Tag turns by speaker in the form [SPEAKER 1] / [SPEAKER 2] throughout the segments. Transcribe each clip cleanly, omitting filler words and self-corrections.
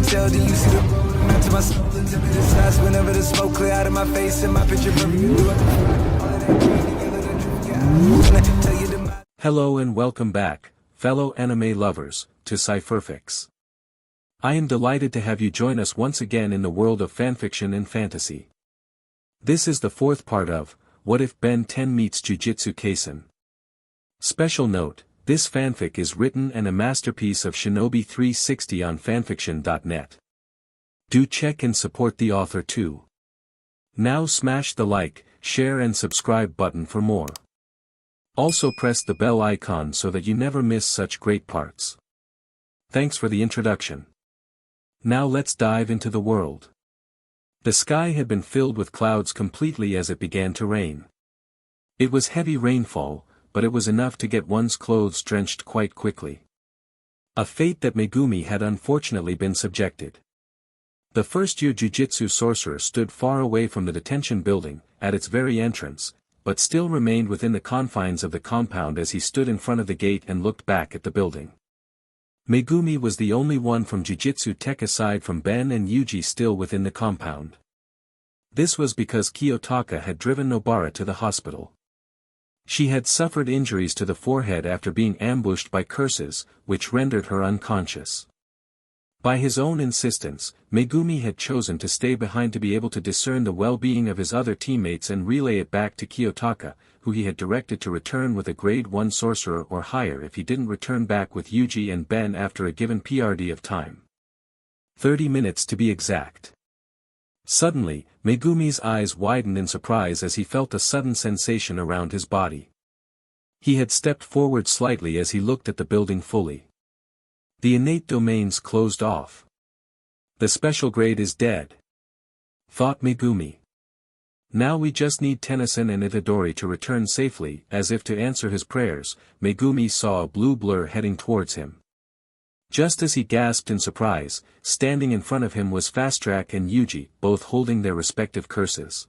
[SPEAKER 1] tell, do you see the road? I'm out to my soul into the size whenever the smoke clear out of my face and my picture perfect.
[SPEAKER 2] Hello and welcome back, fellow anime lovers, to Cypherfics. I am delighted to have you join us once again in the world of fanfiction and fantasy. This is the fourth part of, What If BEN10 Meets Jujutsu Kaisen? Special note, this fanfic is written and a masterpiece of Shinobi 360 on fanfiction.net. Do check and support the author too. Now smash the like, share and subscribe button for more. Also press the bell icon so that you never miss such great parts. Thanks for the introduction. Now let's dive into the world. The sky had been filled with clouds completely as it began to rain. It was heavy rainfall, but it was enough to get one's clothes drenched quite quickly. A fate that Megumi had unfortunately been subjected. The first-year jujutsu sorcerer stood far away from the detention building, at its very entrance, but still remained within the confines of the compound as he stood in front of the gate and looked back at the building. Megumi was the only one from Jujutsu Tech aside from Ben and Yuji still within the compound. This was because Kiyotaka had driven Nobara to the hospital. She had suffered injuries to the forehead after being ambushed by curses, which rendered her unconscious. By his own insistence, Megumi had chosen to stay behind to be able to discern the well-being of his other teammates and relay it back to Kiyotaka, who he had directed to return with a grade 1 sorcerer or higher if he didn't return back with Yuji and Ben after a given PRD of time. 30 minutes to be exact. Suddenly, Megumi's eyes widened in surprise as he felt a sudden sensation around his body. He had stepped forward slightly as he looked at the building fully. The innate domains closed off. The special grade is dead, thought Megumi. Now we just need Tennyson and Itadori to return safely. As if to answer his prayers, Megumi saw a blue blur heading towards him. Just as he gasped in surprise, standing in front of him was Fasttrack and Yuji, both holding their respective curses.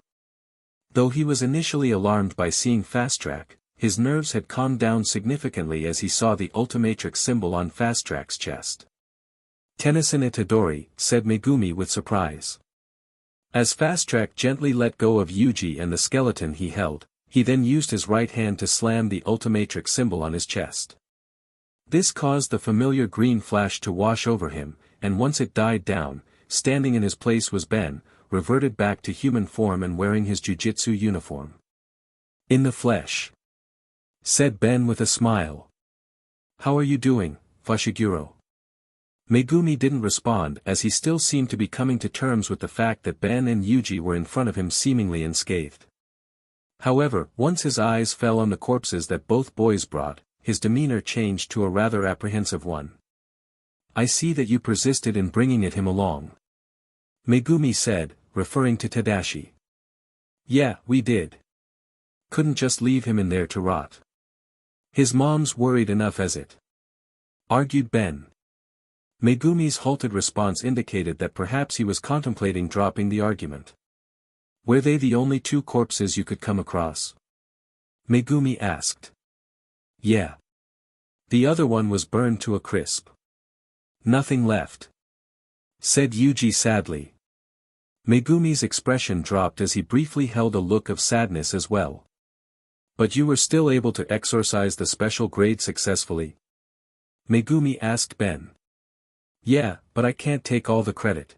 [SPEAKER 2] Though he was initially alarmed by seeing Fasttrack, his nerves had calmed down significantly as he saw the Ultimatrix symbol on Fasttrack's chest. Tennyson Itadori, said Megumi with surprise. As Fasttrack gently let go of Yuji and the skeleton he held, he then used his right hand to slam the Ultimatrix symbol on his chest. This caused the familiar green flash to wash over him, and once it died down, standing in his place was Ben, reverted back to human form and wearing his jujutsu uniform. In the flesh, said Ben with a smile. How are you doing, Fushiguro? Megumi didn't respond as he still seemed to be coming to terms with the fact that Ben and Yuji were in front of him seemingly unscathed. However, once his eyes fell on the corpses that both boys brought, his demeanor changed to a rather apprehensive one. I see that you persisted in bringing him along, Megumi said, referring to Tadashi. Yeah, we did. Couldn't just leave him in there to rot. His mom's worried enough as it, argued Ben. Megumi's halted response indicated that perhaps he was contemplating dropping the argument. Were they the only two corpses you could come across? Megumi asked. Yeah. The other one was burned to a crisp. Nothing left, said Yuji sadly. Megumi's expression dropped as he briefly held a look of sadness as well. But you were still able to exorcise the special grade successfully? Megumi asked Ben. Yeah, but I can't take all the credit,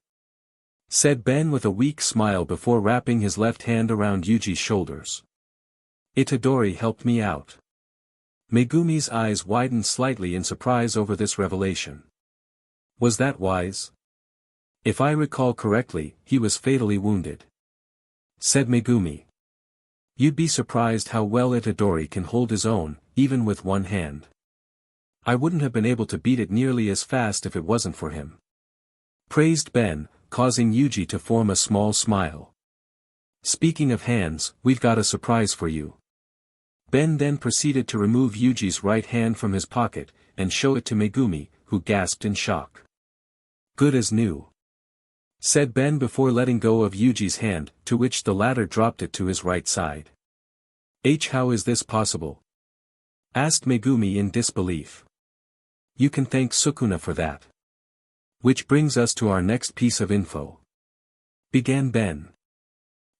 [SPEAKER 2] said Ben with a weak smile before wrapping his left hand around Yuji's shoulders. Itadori helped me out. Megumi's eyes widened slightly in surprise over this revelation. Was that wise? If I recall correctly, he was fatally wounded, said Megumi. You'd be surprised how well Itadori can hold his own, even with one hand. I wouldn't have been able to beat it nearly as fast if it wasn't for him, praised Ben, causing Yuji to form a small smile. Speaking of hands, we've got a surprise for you. Ben then proceeded to remove Yuji's right hand from his pocket, and show it to Megumi, who gasped in shock. Good as new, said Ben before letting go of Yuji's hand, to which the latter dropped it to his right side. How is this possible? Asked Megumi in disbelief. You can thank Sukuna for that. Which brings us to our next piece of info. Began Ben.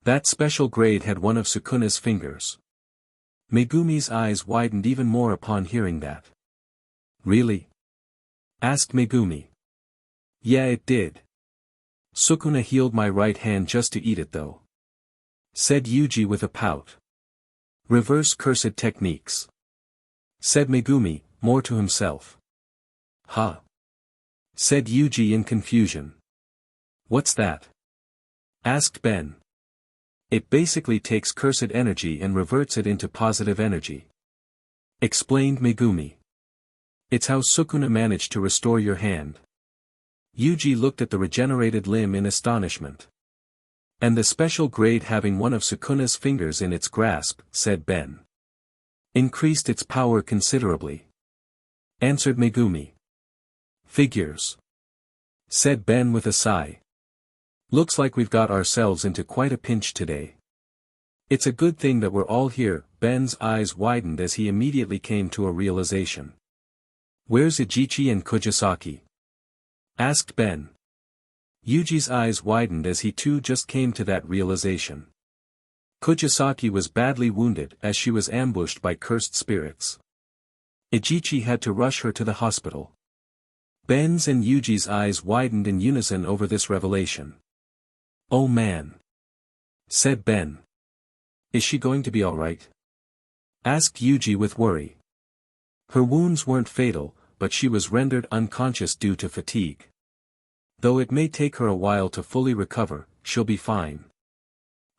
[SPEAKER 2] That special grade had one of Sukuna's fingers. Megumi's eyes widened even more upon hearing that. Really? Asked Megumi. Yeah, it did. Sukuna healed my right hand just to eat it though. Said Yuji with a pout. Reverse cursed techniques. Said Megumi, more to himself. Huh? Said Yuji in confusion. What's that? Asked Ben. It basically takes cursed energy and reverts it into positive energy. Explained Megumi. It's how Sukuna managed to restore your hand. Yuji looked at the regenerated limb in astonishment. And the special grade having one of Sukuna's fingers in its grasp, said Ben. Increased its power considerably. Answered Megumi. Figures. Said Ben with a sigh. Looks like we've got ourselves into quite a pinch today. It's a good thing that we're all here. Ben's eyes widened as he immediately came to a realization. Where's Ijichi and Kojosaki? Asked Ben. Yuji's eyes widened as he too just came to that realization. Kojosaki was badly wounded as she was ambushed by cursed spirits. Ijichi had to rush her to the hospital. Ben's and Yuji's eyes widened in unison over this revelation. Oh man. Said Ben. Is she going to be alright? Asked Yuji with worry. Her wounds weren't fatal, but she was rendered unconscious due to fatigue. Though it may take her a while to fully recover, she'll be fine.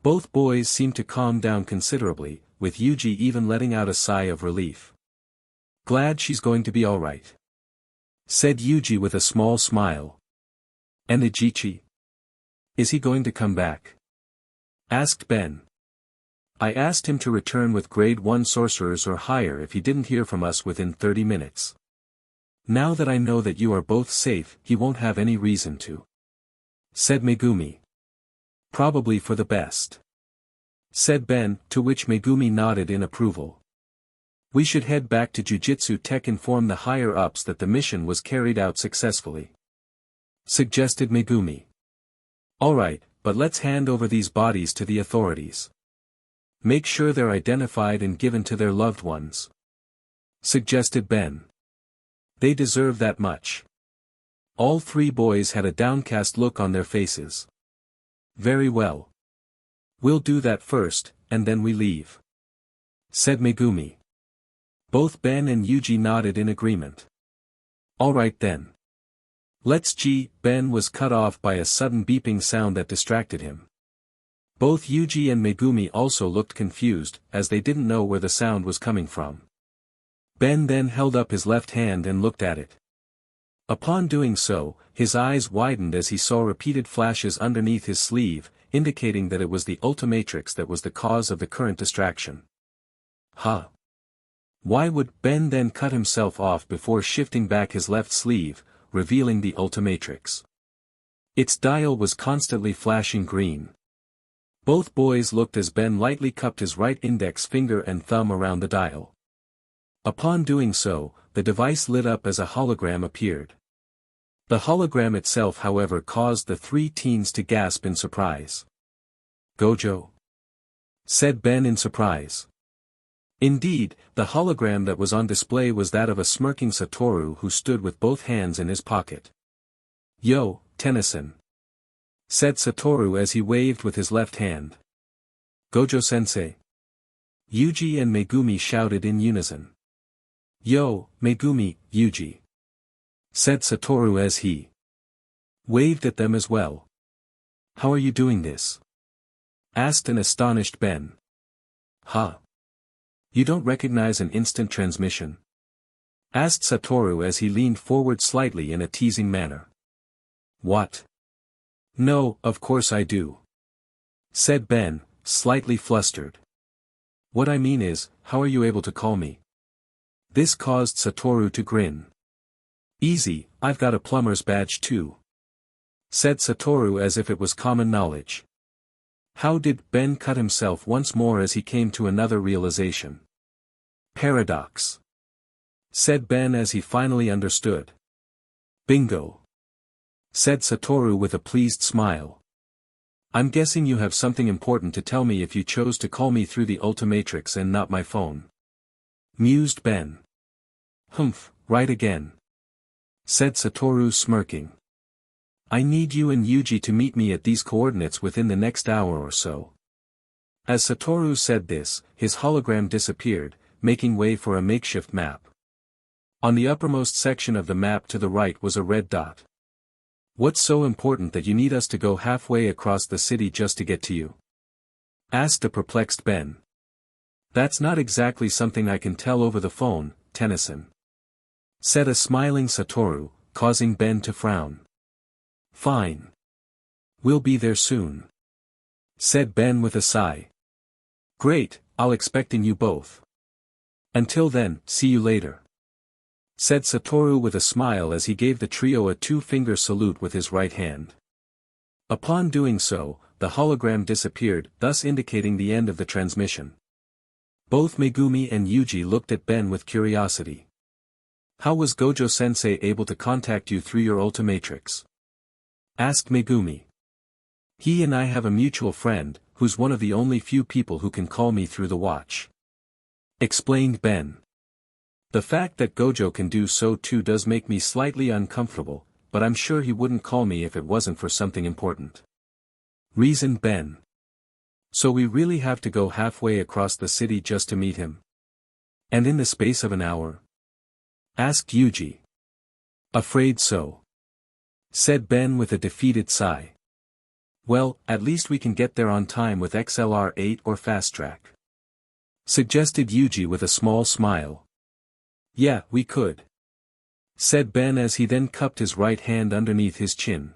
[SPEAKER 2] Both boys seemed to calm down considerably, with Yuji even letting out a sigh of relief. Glad she's going to be alright. Said Yuji with a small smile. And Ijichi? Is he going to come back? Asked Ben. I asked him to return with grade 1 sorcerers or higher if he didn't hear from us within 30 minutes. Now that I know that you are both safe, he won't have any reason to. Said Megumi. Probably for the best. Said Ben, to which Megumi nodded in approval. We should head back to Jujutsu Tech and inform the higher-ups that the mission was carried out successfully. Suggested Megumi. Alright, but let's hand over these bodies to the authorities. Make sure they're identified and given to their loved ones. Suggested Ben. They deserve that much. All three boys had a downcast look on their faces. Very well. We'll do that first, and then we leave. Said Megumi. Both Ben and Yuji nodded in agreement. Alright then. Let's go. Ben was cut off by a sudden beeping sound that distracted him. Both Yuji and Megumi also looked confused, as they didn't know where the sound was coming from. Ben then held up his left hand and looked at it. Upon doing so, his eyes widened as he saw repeated flashes underneath his sleeve, indicating that it was the omnitrix that was the cause of the current distraction. Huh? Why would Ben then cut himself off before shifting back his left sleeve, revealing the omnitrix? Its dial was constantly flashing green. Both boys looked as Ben lightly cupped his right index finger and thumb around the dial. Upon doing so, the device lit up as a hologram appeared. The hologram itself however caused the three teens to gasp in surprise. Gojo? Said Ben in surprise. Indeed, the hologram that was on display was that of a smirking Satoru who stood with both hands in his pocket. Yo, Tennyson. Said Satoru as he waved with his left hand. Gojo-sensei. Yuji and Megumi shouted in unison. Yo, Megumi, Yuji. Said Satoru as he waved at them as well. How are you doing this? Asked an astonished Ben. Huh? You don't recognize an instant transmission? Asked Satoru as he leaned forward slightly in a teasing manner. What? No, of course I do. Said Ben, slightly flustered. What I mean is, how are you able to call me? This caused Satoru to grin. Easy, I've got a plumber's badge too. Said Satoru as if it was common knowledge. How did Ben cut himself once more as he came to another realization? Paradox. Said Ben as he finally understood. Bingo. said Satoru with a pleased smile. I'm guessing you have something important to tell me if you chose to call me through the Ultimatrix and not my phone. Mused Ben. Humph, right again. Said Satoru smirking. I need you and Yuji to meet me at these coordinates within the next hour or so. As Satoru said this, his hologram disappeared, making way for a makeshift map. On the uppermost section of the map to the right was a red dot. What's so important that you need us to go halfway across the city just to get to you? Asked a perplexed Ben. That's not exactly something I can tell over the phone, Tennyson. Said a smiling Satoru, causing Ben to frown. Fine. We'll be there soon. Said Ben with a sigh. Great, I'll expecting you both. Until then, see you later. Said Satoru with a smile as he gave the trio a two-finger salute with his right hand. Upon doing so, the hologram disappeared, thus indicating the end of the transmission. Both Megumi and Yuji looked at Ben with curiosity. How was Gojo-sensei able to contact you through your Ultimatrix? Asked Megumi. He and I have a mutual friend, who's one of the only few people who can call me through the watch. Explained Ben. The fact that Gojo can do so too does make me slightly uncomfortable, but I'm sure he wouldn't call me if it wasn't for something important. Reasoned Ben. So we really have to go halfway across the city just to meet him? And in the space of an hour? Asked Yuji. Afraid so. Said Ben with a defeated sigh. Well, at least we can get there on time with XLR8 or Fast Track. Suggested Yuji with a small smile. Yeah, we could. Said Ben as he then cupped his right hand underneath his chin.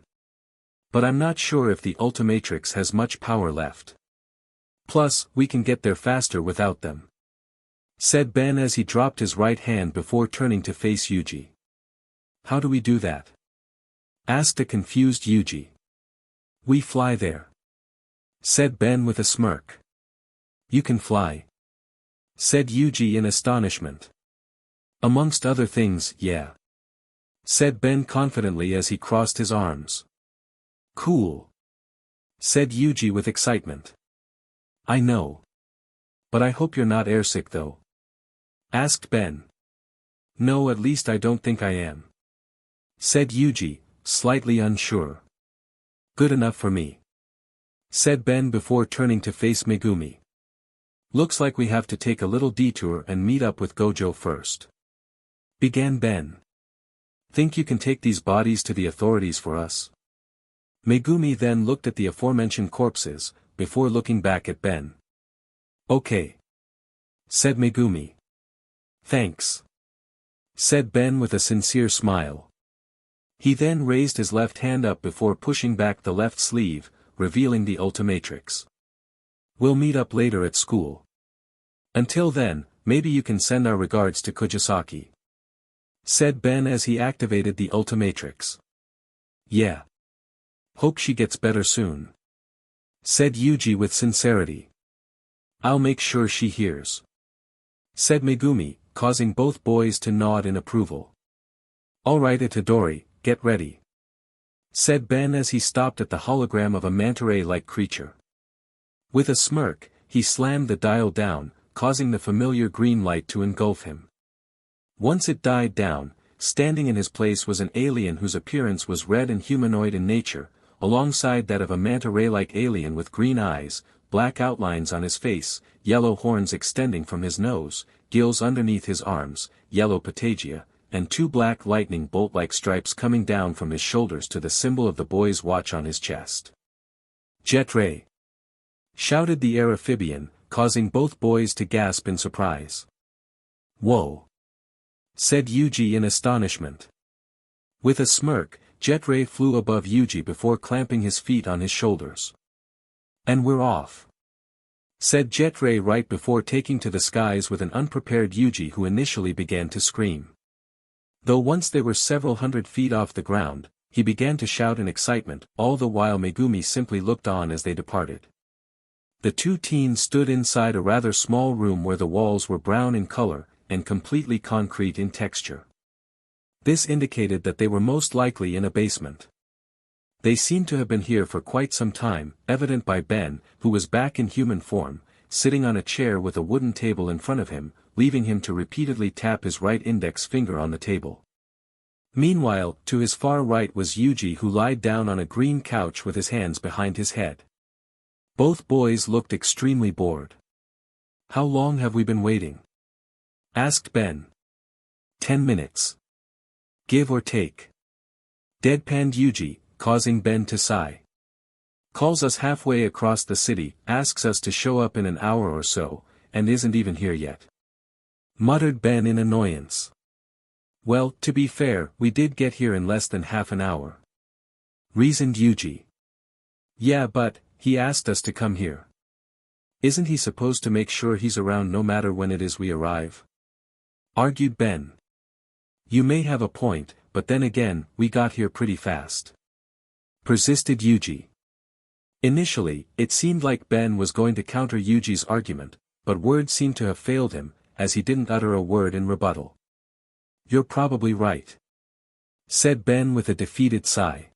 [SPEAKER 2] But I'm not sure if the Ultimatrix has much power left. Plus, we can get there faster without them. Said Ben as he dropped his right hand before turning to face Yuji. How do we do that? Asked a confused Yuji. We fly there. Said Ben with a smirk. You can fly? Said Yuji in astonishment. Amongst other things, yeah. Said Ben confidently as he crossed his arms. Cool. Said Yuji with excitement. I know. But I hope you're not airsick though. Asked Ben. No, at least I don't think I am. Said Yuji, slightly unsure. Good enough for me. Said Ben before turning to face Megumi. Looks like we have to take a little detour and meet up with Gojo first. Began Ben. Think you can take these bodies to the authorities for us? Megumi then looked at the aforementioned corpses, before looking back at Ben. Okay. Said Megumi. Thanks. Said Ben with a sincere smile. He then raised his left hand up before pushing back the left sleeve, revealing the Ultimatrix. We'll meet up later at school. Until then, maybe you can send our regards to Kujisaki. Said Ben as he activated the Ultimatrix. Yeah. Hope she gets better soon. Said Yuji with sincerity. I'll make sure she hears. Said Megumi, causing both boys to nod in approval. Alright Itadori, get ready. Said Ben as he stopped at the hologram of a manta ray-like creature. With a smirk, he slammed the dial down, causing the familiar green light to engulf him. Once it died down, standing in his place was an alien whose appearance was red and humanoid in nature, alongside that of a manta ray-like alien with green eyes, black outlines on his face, yellow horns extending from his nose, gills underneath his arms, yellow patagia, and two black lightning bolt-like stripes coming down from his shoulders to the symbol of the boy's watch on his chest. Jet Ray! Shouted the amphibian, causing both boys to gasp in surprise. Whoa! Said Yuji in astonishment. With a smirk, Jet Ray flew above Yuji before clamping his feet on his shoulders. And we're off. Said Jet Ray right before taking to the skies with an unprepared Yuji who initially began to scream. Though once they were several hundred feet off the ground, he began to shout in excitement, all the while Megumi simply looked on as they departed. The two teens stood inside a rather small room where the walls were brown in color, and completely concrete in texture. This indicated that they were most likely in a basement. They seemed to have been here for quite some time, evident by Ben, who was back in human form, sitting on a chair with a wooden table in front of him, leaving him to repeatedly tap his right index finger on the table. Meanwhile, to his far right was Yuji, who lied down on a green couch with his hands behind his head. Both boys looked extremely bored. "How long have we been waiting?" asked Ben. 10 minutes. Give or take. Deadpanned Yuji, causing Ben to sigh. Calls us halfway across the city, asks us to show up in an hour or so, and isn't even here yet. Muttered Ben in annoyance. "Well, to be fair, we did get here in less than half an hour," reasoned Yuji. "Yeah, but, he asked us to come here. Isn't he supposed to make sure he's around no matter when it is we arrive?" argued Ben. "You may have a point, but then again, we got here pretty fast," persisted Yuji. Initially, it seemed like Ben was going to counter Yuji's argument, but words seemed to have failed him, as he didn't utter a word in rebuttal. "You're probably right," said Ben with a defeated sigh.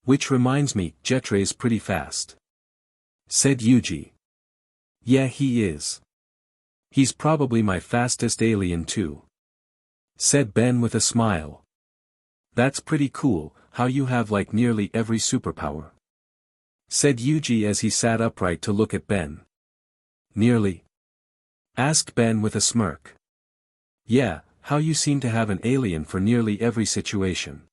[SPEAKER 2] "Which reminds me, Jetray's pretty fast," said Yuji. "Yeah, he is. He's probably my fastest alien too," said Ben with a smile. "That's pretty cool, how you have like nearly every superpower," said Yuji as he sat upright to look at Ben. "Nearly?" asked Ben with a smirk. "Yeah, how you seem to have an alien for nearly every situation.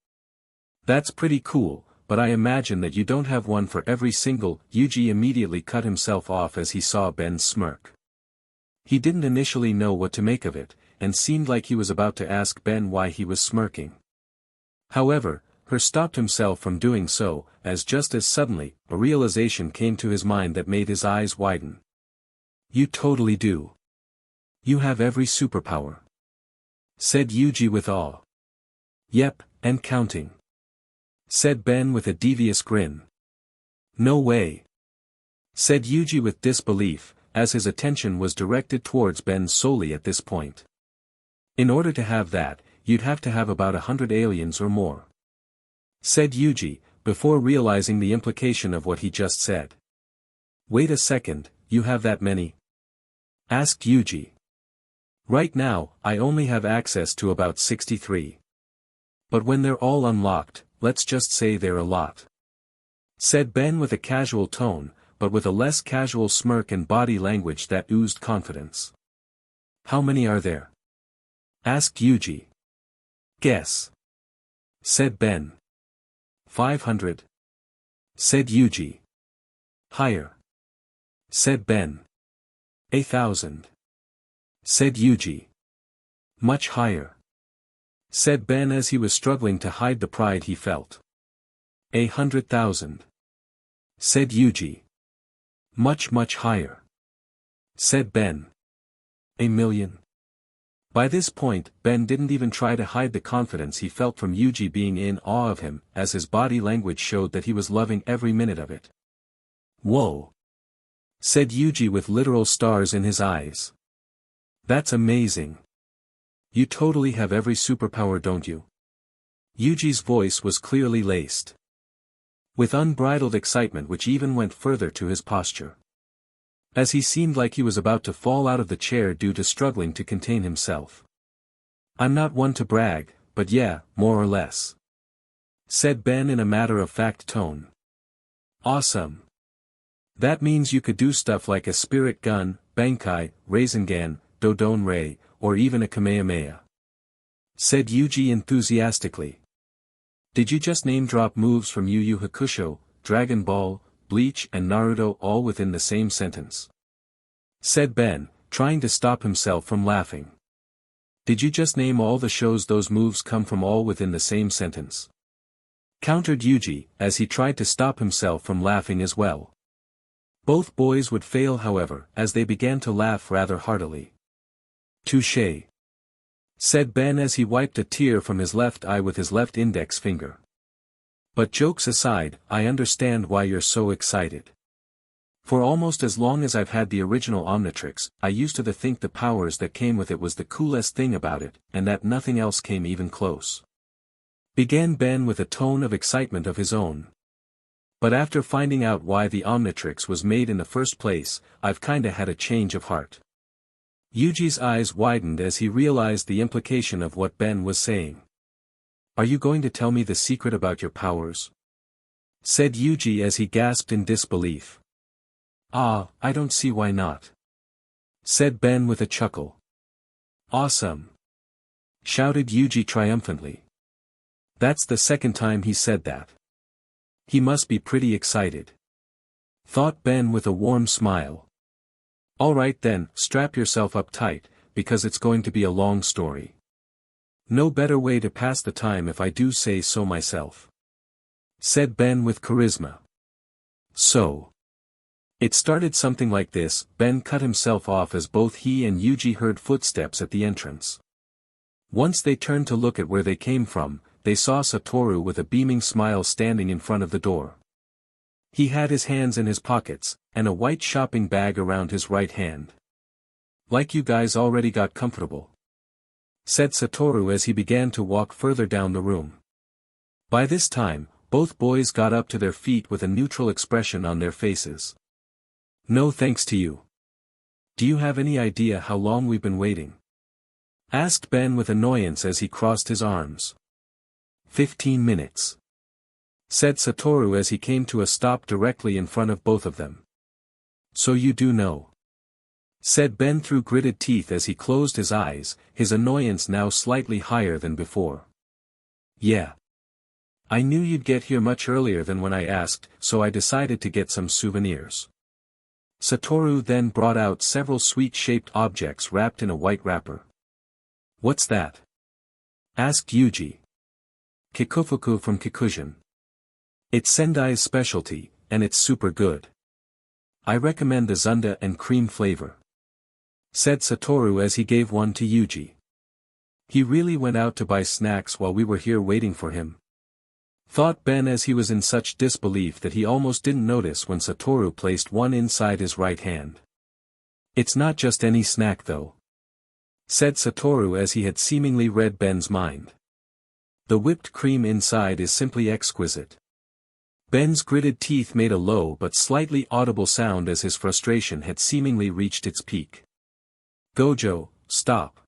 [SPEAKER 2] That's pretty cool, but I imagine that you don't have one for every single." Yuji immediately cut himself off as he saw Ben's smirk. He didn't initially know what to make of it, and seemed like he was about to ask Ben why he was smirking. However, he stopped himself from doing so, as just as suddenly, a realization came to his mind that made his eyes widen. "You totally do. You have every superpower," said Yuji with awe. "Yep, and counting," said Ben with a devious grin. "No way," said Yuji with disbelief, as his attention was directed towards Ben solely at this point. "In order to have that, you'd have to have about 100 aliens or more," said Yuji, before realizing the implication of what he just said. "Wait a second, you have that many?" asked Yuji. "Right now, I only have access to about 63. But when they're all unlocked, let's just say they're a lot," said Ben with a casual tone, but with a less casual smirk and body language that oozed confidence. "How many are there?" asked Yuji. "Guess," said Ben. 500. Said Yuji. "Higher," said Ben. 1,000. Said Yuji. "Much higher," said Ben as he was struggling to hide the pride he felt. 100,000. Said Yuji. "Much higher," said Ben. 1,000,000. By this point, Ben didn't even try to hide the confidence he felt from Yuji being in awe of him, as his body language showed that he was loving every minute of it. "Whoa!" said Yuji with literal stars in his eyes. "That's amazing. You totally have every superpower, don't you?" Yuji's voice was clearly laced with unbridled excitement, which even went further to his posture, as he seemed like he was about to fall out of the chair due to struggling to contain himself. "I'm not one to brag, but yeah, more or less," said Ben in a matter-of-fact tone. "Awesome. That means you could do stuff like a spirit gun, Bankai, Rasengan, Dodon Ray, or even a Kamehameha," said Yuji enthusiastically. "Did you just name-drop moves from Yu Yu Hakusho, Dragon Ball, Bleach and Naruto all within the same sentence?" said Ben, trying to stop himself from laughing. "Did you just name all the shows those moves come from all within the same sentence?" countered Yuji, as he tried to stop himself from laughing as well. Both boys would fail, however, as they began to laugh rather heartily. "Touché," said Ben as he wiped a tear from his left eye with his left index finger. "But jokes aside, I understand why you're so excited. For almost as long as I've had the original Omnitrix, I used to think the powers that came with it was the coolest thing about it, and that nothing else came even close," began Ben with a tone of excitement of his own. But after finding out why the omnitrix was made in the first place, I've kinda had a change of heart. Yuji's eyes widened as he realized the implication of what Ben was saying. Are you going to tell me the secret about your powers? Said Yuji as he gasped in disbelief. I don't see why not. Said Ben with a chuckle. Awesome! Shouted Yuji triumphantly. That's the second time he said that. He must be pretty excited. Thought Ben with a warm smile. Alright then, strap yourself up tight, because it's going to be a long story. No better way to pass the time if I do say so myself. Said Ben with charisma. So. It started something like this. Ben cut himself off as both he and Yuji heard footsteps at the entrance. Once they turned to look at where they came from, they saw Satoru with a beaming smile standing in front of the door. He had his hands in his pockets, and a white shopping bag around his right hand. Like you guys already got comfortable. Said Satoru as he began to walk further down the room. By this time, both boys got up to their feet with a neutral expression on their faces. No thanks to you. Do you have any idea how long we've been waiting? Asked Ben with annoyance as he crossed his arms. 15 minutes. Said Satoru as he came to a stop directly in front of both of them. So you do know. Said Ben through gritted teeth as he closed his eyes, his annoyance now slightly higher than before. Yeah. I knew you'd get here much earlier than when I asked, so I decided to get some souvenirs. Satoru then brought out several sweet-shaped objects wrapped in a white wrapper. What's that? Asked Yuji. Kikufuku from Kikujin. It's Sendai's specialty, and it's super good. I recommend the Zunda and cream flavor. Said Satoru as he gave one to Yuji. He really went out to buy snacks while we were here waiting for him. Thought Ben as he was in such disbelief that he almost didn't notice when Satoru placed one inside his right hand. It's not just any snack though. Said Satoru as he had seemingly read Ben's mind. The whipped cream inside is simply exquisite. Ben's gritted teeth made a low but slightly audible sound as his frustration had seemingly reached its peak. Gojo, stop.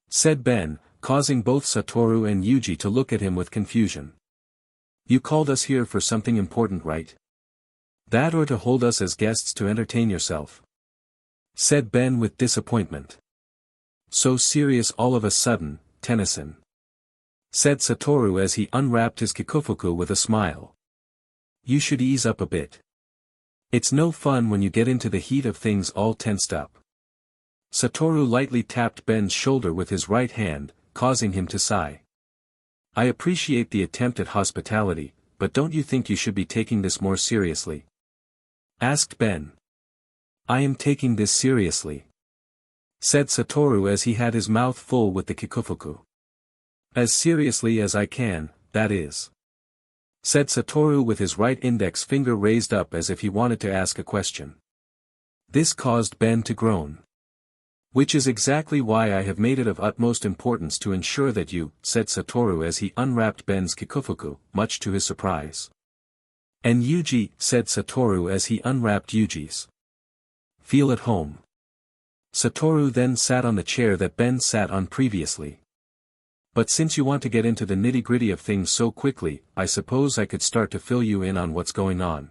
[SPEAKER 2] Said Ben, causing both Satoru and Yuji to look at him with confusion. You called us here for something important, right? That or to hold us as guests to entertain yourself? Said Ben with disappointment. So serious all of a sudden, Tennyson. Said Satoru as he unwrapped his kikufuku with a smile. You should ease up a bit. It's no fun when you get into the heat of things all tensed up. Satoru lightly tapped Ben's shoulder with his right hand, causing him to sigh. I appreciate the attempt at hospitality, but don't you think you should be taking this more seriously? Asked Ben. I am taking this seriously. Said Satoru as he had his mouth full with the kikufuku. As seriously as I can, that is. Said Satoru with his right index finger raised up as if he wanted to ask a question. This caused Ben to groan. Which is exactly why I have made it of utmost importance to ensure that you, said Satoru as he unwrapped Ben's kikufuku, much to his surprise. And Yuji, said Satoru as he unwrapped Yuji's. Feel at home. Satoru then sat on the chair that Ben sat on previously. But since you want to get into the nitty-gritty of things so quickly, I suppose I could start to fill you in on what's going on.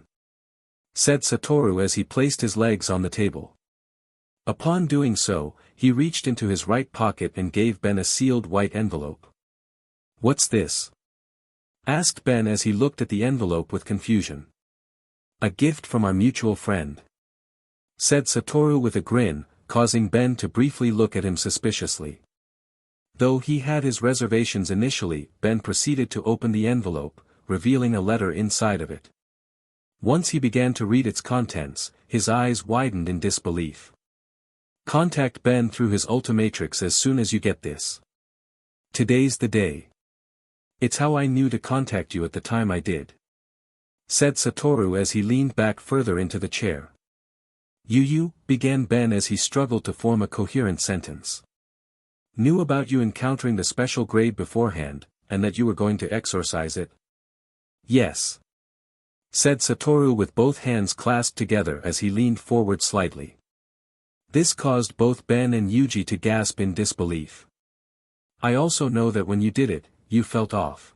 [SPEAKER 2] Said Satoru as he placed his legs on the table. Upon doing so, he reached into his right pocket and gave Ben a sealed white envelope. What's this? Asked Ben as he looked at the envelope with confusion. A gift from our mutual friend. Said Satoru with a grin, causing Ben to briefly look at him suspiciously. Though he had his reservations initially, Ben proceeded to open the envelope, revealing a letter inside of it. Once he began to read its contents, his eyes widened in disbelief. Contact Ben through his omnitrix as soon as you get this. Today's the day. It's how I knew to contact you at the time I did. Said Satoru as he leaned back further into the chair. You, began Ben as he struggled to form a coherent sentence. Knew about you encountering the special grade beforehand, and that you were going to exorcise it? Yes. said Satoru with both hands clasped together as he leaned forward slightly. This caused both Ben and Yuji to gasp in disbelief. I also know that when you did it, you felt off.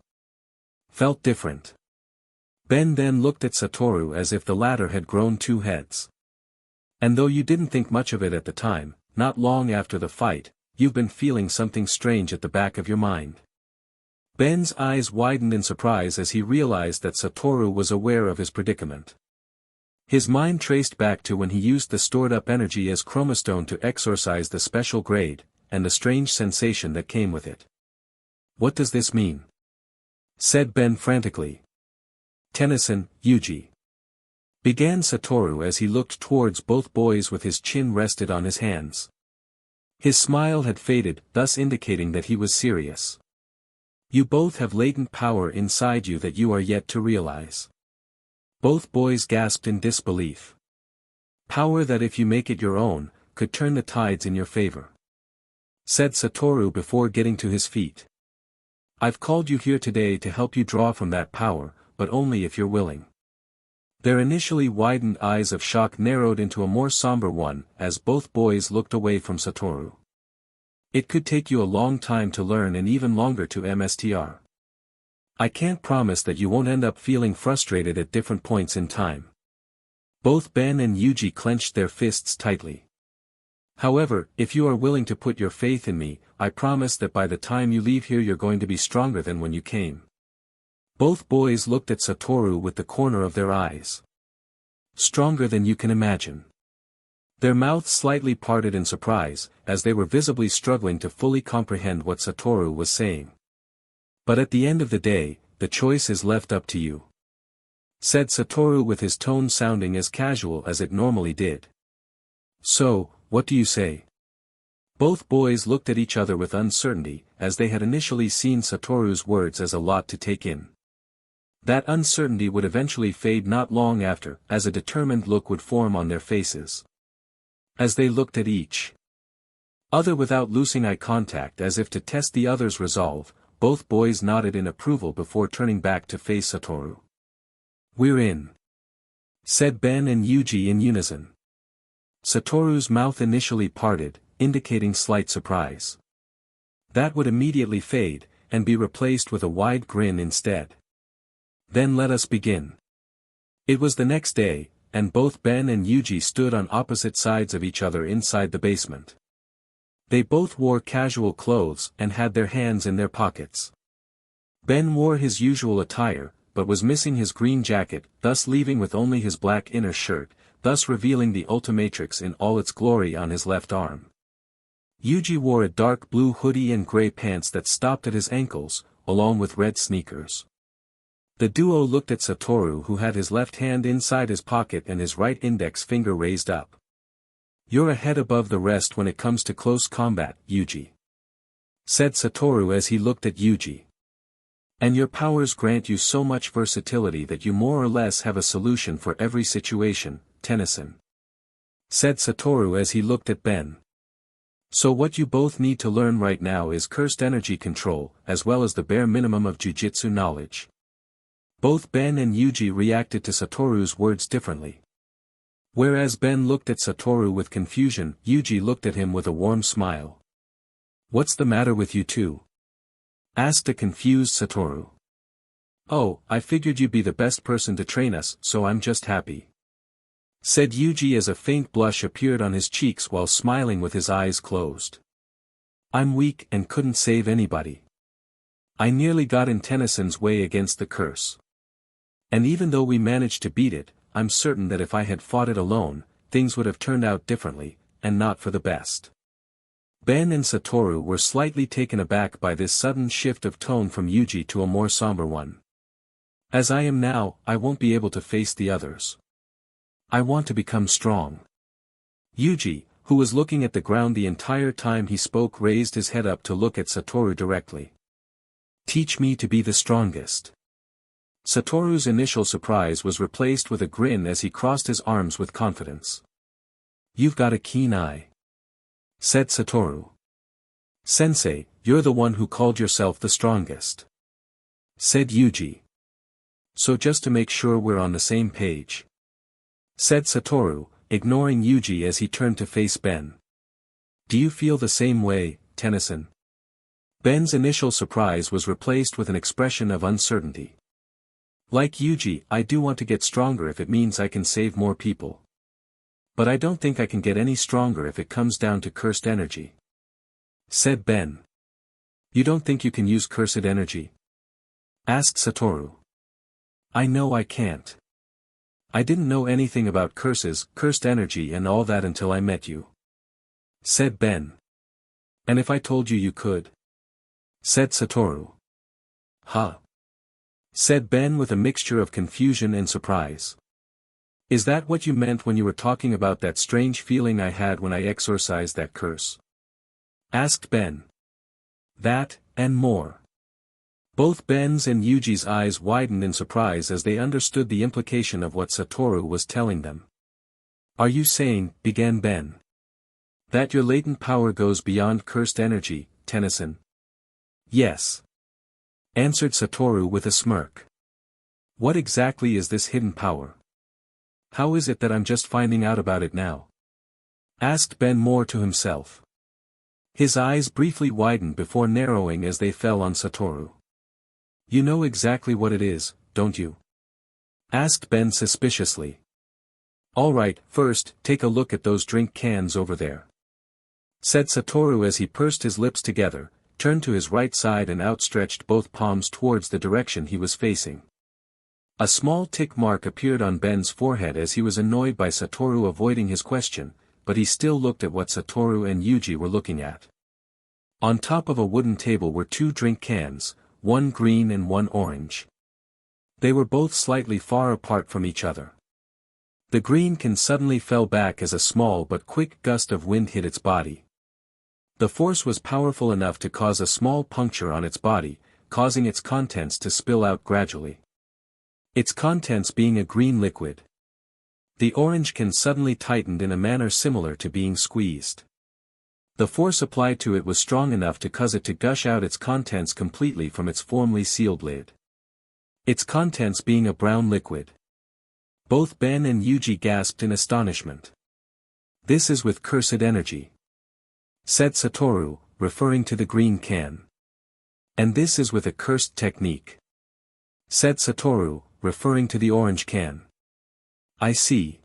[SPEAKER 2] Felt different. Ben then looked at Satoru as if the latter had grown two heads. And though you didn't think much of it at the time, not long after the fight, you've been feeling something strange at the back of your mind. Ben's eyes widened in surprise as he realized that Satoru was aware of his predicament. His mind traced back to when he used the stored-up energy as chromostone to exorcise the special grade, and the strange sensation that came with it. What does this mean? Said Ben frantically. Tennyson, Yuji. Began Satoru as he looked towards both boys with his chin rested on his hands. His smile had faded, thus indicating that he was serious. You both have latent power inside you that you are yet to realize. Both boys gasped in disbelief. Power that if you make it your own, could turn the tides in your favor. Said Satoru before getting to his feet. I've called you here today to help you draw from that power, but only if you're willing. Their initially widened eyes of shock narrowed into a more somber one as both boys looked away from Satoru. It could take you a long time to learn and even longer to MSTR. I can't promise that you won't end up feeling frustrated at different points in time. Both Ben and Yuji clenched their fists tightly. However, if you are willing to put your faith in me, I promise that by the time you leave here you're going to be stronger than when you came. Both boys looked at Satoru with the corner of their eyes. Stronger than you can imagine. Their mouths slightly parted in surprise, as they were visibly struggling to fully comprehend what Satoru was saying. But at the end of the day, the choice is left up to you. Said Satoru with his tone sounding as casual as it normally did. So, what do you say? Both boys looked at each other with uncertainty, as they had initially seen Satoru's words as a lot to take in. That uncertainty would eventually fade not long after, as a determined look would form on their faces. As they looked at each other without losing eye contact as if to test the other's resolve, both boys nodded in approval before turning back to face Satoru. We're in. Said Ben and Yuji in unison. Satoru's mouth initially parted, indicating slight surprise. That would immediately fade, and be replaced with a wide grin instead. Then let us begin. It was the next day, and both Ben and Yuji stood on opposite sides of each other inside the basement. They both wore casual clothes and had their hands in their pockets. Ben wore his usual attire, but was missing his green jacket, thus leaving with only his black inner shirt, thus revealing the omnitrix in all its glory on his left arm. Yuji wore a dark blue hoodie and gray pants that stopped at his ankles, along with red sneakers. The duo looked at Satoru, who had his left hand inside his pocket and his right index finger raised up. You're a head above the rest when it comes to close combat, Yuji. Said Satoru as he looked at Yuji. And your powers grant you so much versatility that you more or less have a solution for every situation, Tennyson. Said Satoru as he looked at Ben. So what you both need to learn right now is cursed energy control, as well as the bare minimum of jujutsu knowledge. Both Ben and Yuji reacted to Satoru's words differently. Whereas Ben looked at Satoru with confusion, Yuji looked at him with a warm smile. What's the matter with you two? Asked a confused Satoru. Oh, I figured you'd be the best person to train us, so I'm just happy. Said Yuji as a faint blush appeared on his cheeks while smiling with his eyes closed. I'm weak and couldn't save anybody. I nearly got in Tennyson's way against the curse. And even though we managed to beat it, I'm certain that if I had fought it alone, things would have turned out differently, and not for the best. Ben and Satoru were slightly taken aback by this sudden shift of tone from Yuji to a more somber one. As I am now, I won't be able to face the others. I want to become strong. Yuji, who was looking at the ground the entire time he spoke, raised his head up to look at Satoru directly. Teach me to be the strongest. Satoru's initial surprise was replaced with a grin as he crossed his arms with confidence. You've got a keen eye. Said Satoru. Sensei, you're the one who called yourself the strongest. Said Yuji. So just to make sure we're on the same page," said Satoru, ignoring Yuji as he turned to face Ben. "Do you feel the same way, Tennyson?" Ben's initial surprise was replaced with an expression of uncertainty. "Like Yuji, I do want to get stronger if it means I can save more people. But I don't think I can get any stronger if it comes down to cursed energy," said Ben. "You don't think you can use cursed energy?" asked Satoru. "I know I can't. I didn't know anything about curses, cursed energy and all that until I met you," said Ben. "And if I told you you could?" said Satoru. "Huh?" said Ben with a mixture of confusion and surprise. "Is that what you meant when you were talking about that strange feeling I had when I exorcised that curse?" asked Ben. "That, and more." Both Ben's and Yuji's eyes widened in surprise as they understood the implication of what Satoru was telling them. "Are you saying," began Ben, "that your latent power goes beyond cursed energy, Tennyson?" "Yes," answered Satoru with a smirk. "What exactly is this hidden power? How is it that I'm just finding out about it now?" asked Ben more to himself. His eyes briefly widened before narrowing as they fell on Satoru. "You know exactly what it is, don't you?" asked Ben suspiciously. "All right, first, take a look at those drink cans over there," said Satoru as he pursed his lips together, turned to his right side and outstretched both palms towards the direction he was facing. A small tick mark appeared on Ben's forehead as he was annoyed by Satoru avoiding his question, but he still looked at what Satoru and Yuji were looking at. On top of a wooden table were two drink cans, one green and one orange. They were both slightly far apart from each other. The green can suddenly fell back as a small but quick gust of wind hit its body. The force was powerful enough to cause a small puncture on its body, causing its contents to spill out gradually. Its contents being a green liquid. The orange can suddenly tightened in a manner similar to being squeezed. The force applied to it was strong enough to cause it to gush out its contents completely from its formerly sealed lid. Its contents being a brown liquid. Both Ben and Yuji gasped in astonishment. "This is with cursed energy," said Satoru, referring to the green can. "And this is with a cursed technique," said Satoru, referring to the orange can. "I see.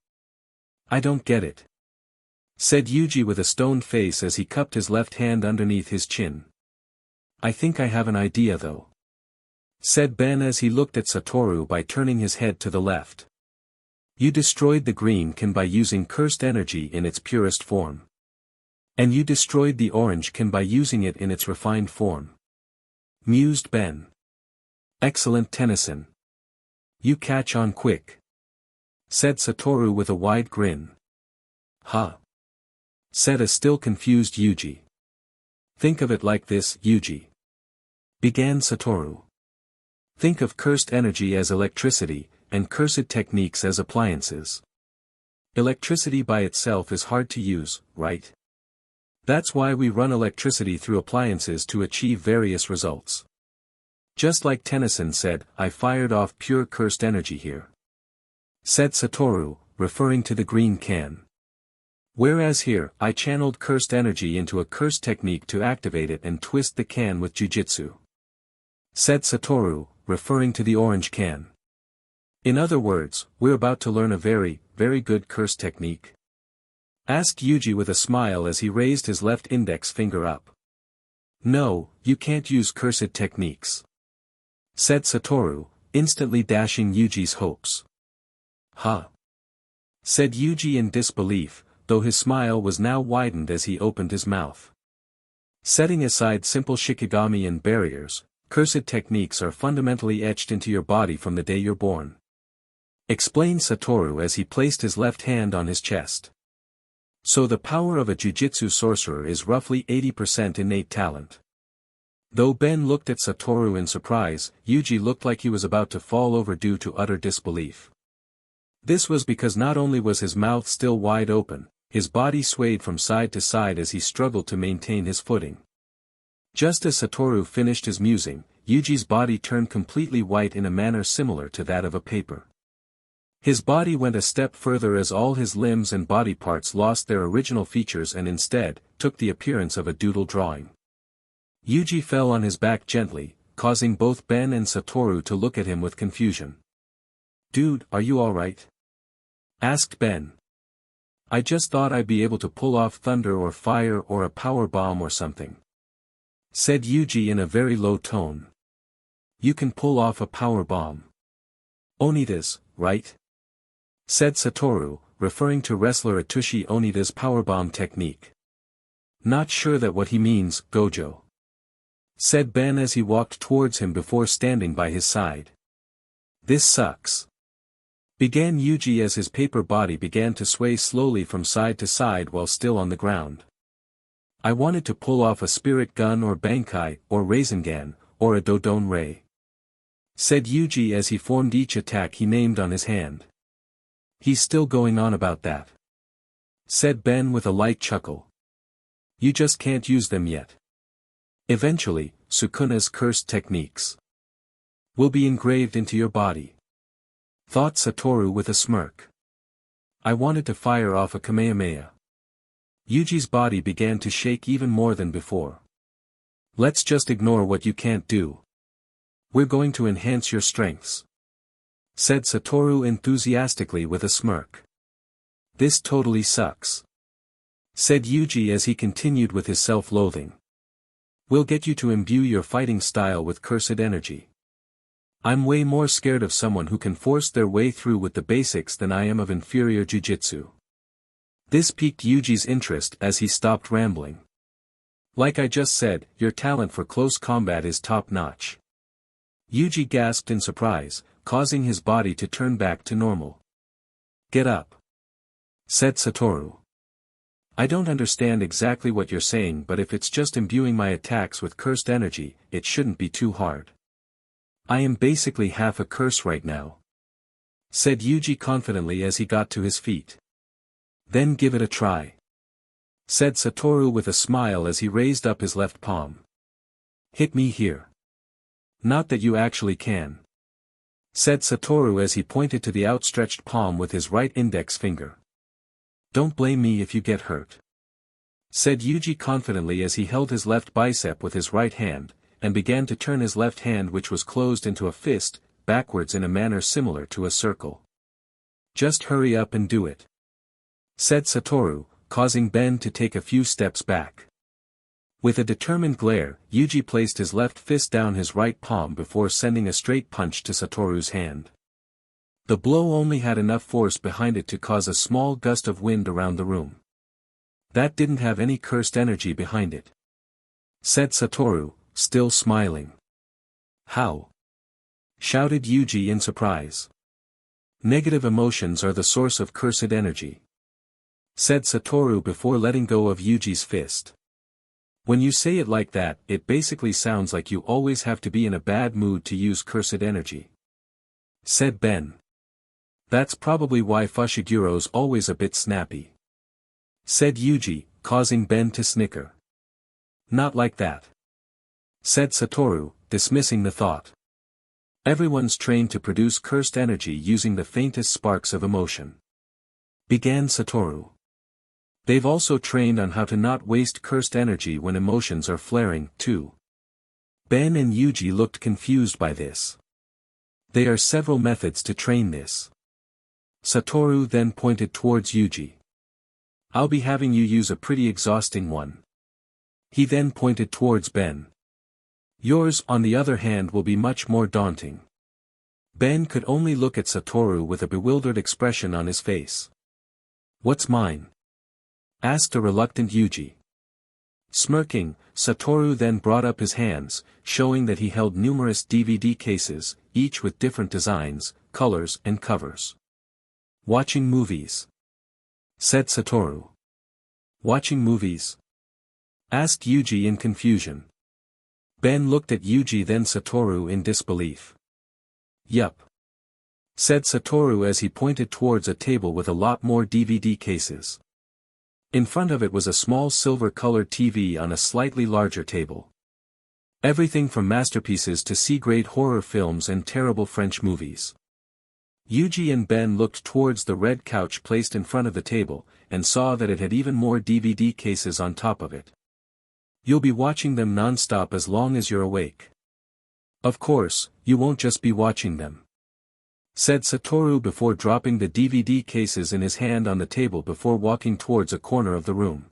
[SPEAKER 2] I don't get it," said Yuji with a stoned face as he cupped his left hand underneath his chin. "I think I have an idea though," said Ben as he looked at Satoru by turning his head to the left. "You destroyed the green can by using cursed energy in its purest form. And you destroyed the orange can by using it in its refined form," mused Ben. "Excellent, Tennyson. You catch on quick," said Satoru with a wide grin. "Huh?" said a still confused Yuji. "Think of it like this, Yuji," began Satoru. "Think of cursed energy as electricity, and cursed techniques as appliances. Electricity by itself is hard to use, right? That's why we run electricity through appliances to achieve various results. Just like Tennyson said, I fired off pure cursed energy here," said Satoru, referring to the green can. "Whereas here, I channeled cursed energy into a cursed technique to activate it and twist the can with jujutsu," said Satoru, referring to the orange can. "In other words, we're about to learn a very, very good cursed technique?" asked Yuji with a smile as he raised his left index finger up. "No, you can't use cursed techniques," said Satoru, instantly dashing Yuji's hopes. "Huh?" said Yuji in disbelief, though his smile was now widened as he opened his mouth. "Setting aside simple shikigami and barriers, cursed techniques are fundamentally etched into your body from the day you're born," explained Satoru as he placed his left hand on his chest. "So the power of a jujutsu sorcerer is roughly 80% innate talent." Though Ben looked at Satoru in surprise, Yuji looked like he was about to fall over due to utter disbelief. This was because not only was his mouth still wide open, his body swayed from side to side as he struggled to maintain his footing. Just as Satoru finished his musing, Yuji's body turned completely white in a manner similar to that of a paper. His body went a step further as all his limbs and body parts lost their original features and instead, took the appearance of a doodle drawing. Yuji fell on his back gently, causing both Ben and Satoru to look at him with confusion. "Dude, are you alright?" asked Ben. "I just thought I'd be able to pull off thunder or fire or a power bomb or something," said Yuji in a very low tone. "You can pull off a power bomb. Onida's, right?" said Satoru, referring to wrestler Atsushi Onida's powerbomb technique. "Not sure that what he means, Gojo," said Ben as he walked towards him before standing by his side. "This sucks," began Yuji as his paper body began to sway slowly from side to side while still on the ground. "I wanted to pull off a spirit gun or bankai, or Rasengan, or a Dodon Ray," said Yuji as he formed each attack he named on his hand. "He's still going on about that," said Ben with a light chuckle. "You just can't use them yet. Eventually, Sukuna's cursed techniques will be engraved into your body," thought Satoru with a smirk. "I wanted to fire off a Kamehameha." Yuji's body began to shake even more than before. "Let's just ignore what you can't do. We're going to enhance your strengths," said Satoru enthusiastically with a smirk. "This totally sucks," said Yuji as he continued with his self-loathing. "We'll get you to imbue your fighting style with cursed energy. I'm way more scared of someone who can force their way through with the basics than I am of inferior jujutsu." This piqued Yuji's interest as he stopped rambling. "Like I just said, your talent for close combat is top-notch." Yuji gasped in surprise, causing his body to turn back to normal. "Get up," said Satoru. "I don't understand exactly what you're saying, but if it's just imbuing my attacks with cursed energy, it shouldn't be too hard. I am basically half a curse right now," said Yuji confidently as he got to his feet. "Then give it a try," said Satoru with a smile as he raised up his left palm. "Hit me here." "Not that you actually can," said Satoru as he pointed to the outstretched palm with his right index finger. "Don't blame me if you get hurt," said Yuji confidently as he held his left bicep with his right hand, and began to turn his left hand which was closed into a fist, backwards in a manner similar to a circle. "Just hurry up and do it," said Satoru, causing Ben to take a few steps back. With a determined glare, Yuji placed his left fist down his right palm before sending a straight punch to Satoru's hand. The blow only had enough force behind it to cause a small gust of wind around the room. "That didn't have any cursed energy behind it," said Satoru, still smiling. "How?" shouted Yuji in surprise. "Negative emotions are the source of cursed energy," said Satoru before letting go of Yuji's fist. "When you say it like that, it basically sounds like you always have to be in a bad mood to use cursed energy," said Ben. "That's probably why Fushigiro's always a bit snappy," said Yuji, causing Ben to snicker. "Not like that," said Satoru, dismissing the thought. "Everyone's trained to produce cursed energy using the faintest sparks of emotion," began Satoru. "They've also trained on how to not waste cursed energy when emotions are flaring, too." Ben and Yuji looked confused by this. "There are several methods to train this." Satoru then pointed towards Yuji. "I'll be having you use a pretty exhausting one." He then pointed towards Ben. "Yours, on the other hand, will be much more daunting." Ben could only look at Satoru with a bewildered expression on his face. "What's mine?" asked a reluctant Yuji. Smirking, Satoru then brought up his hands, showing that he held numerous DVD cases, each with different designs, colors and covers. "Watching movies," said Satoru. "Watching movies?" asked Yuji in confusion. Ben looked at Yuji then Satoru in disbelief. "Yup," said Satoru as he pointed towards a table with a lot more DVD cases. In front of it was a small silver-colored TV on a slightly larger table. Everything from masterpieces to C-grade horror films and terrible French movies. Yuji and Ben looked towards the red couch placed in front of the table, and saw that it had even more DVD cases on top of it. You'll be watching them non-stop as long as you're awake. Of course, you won't just be watching them, said Satoru before dropping the DVD cases in his hand on the table before walking towards a corner of the room.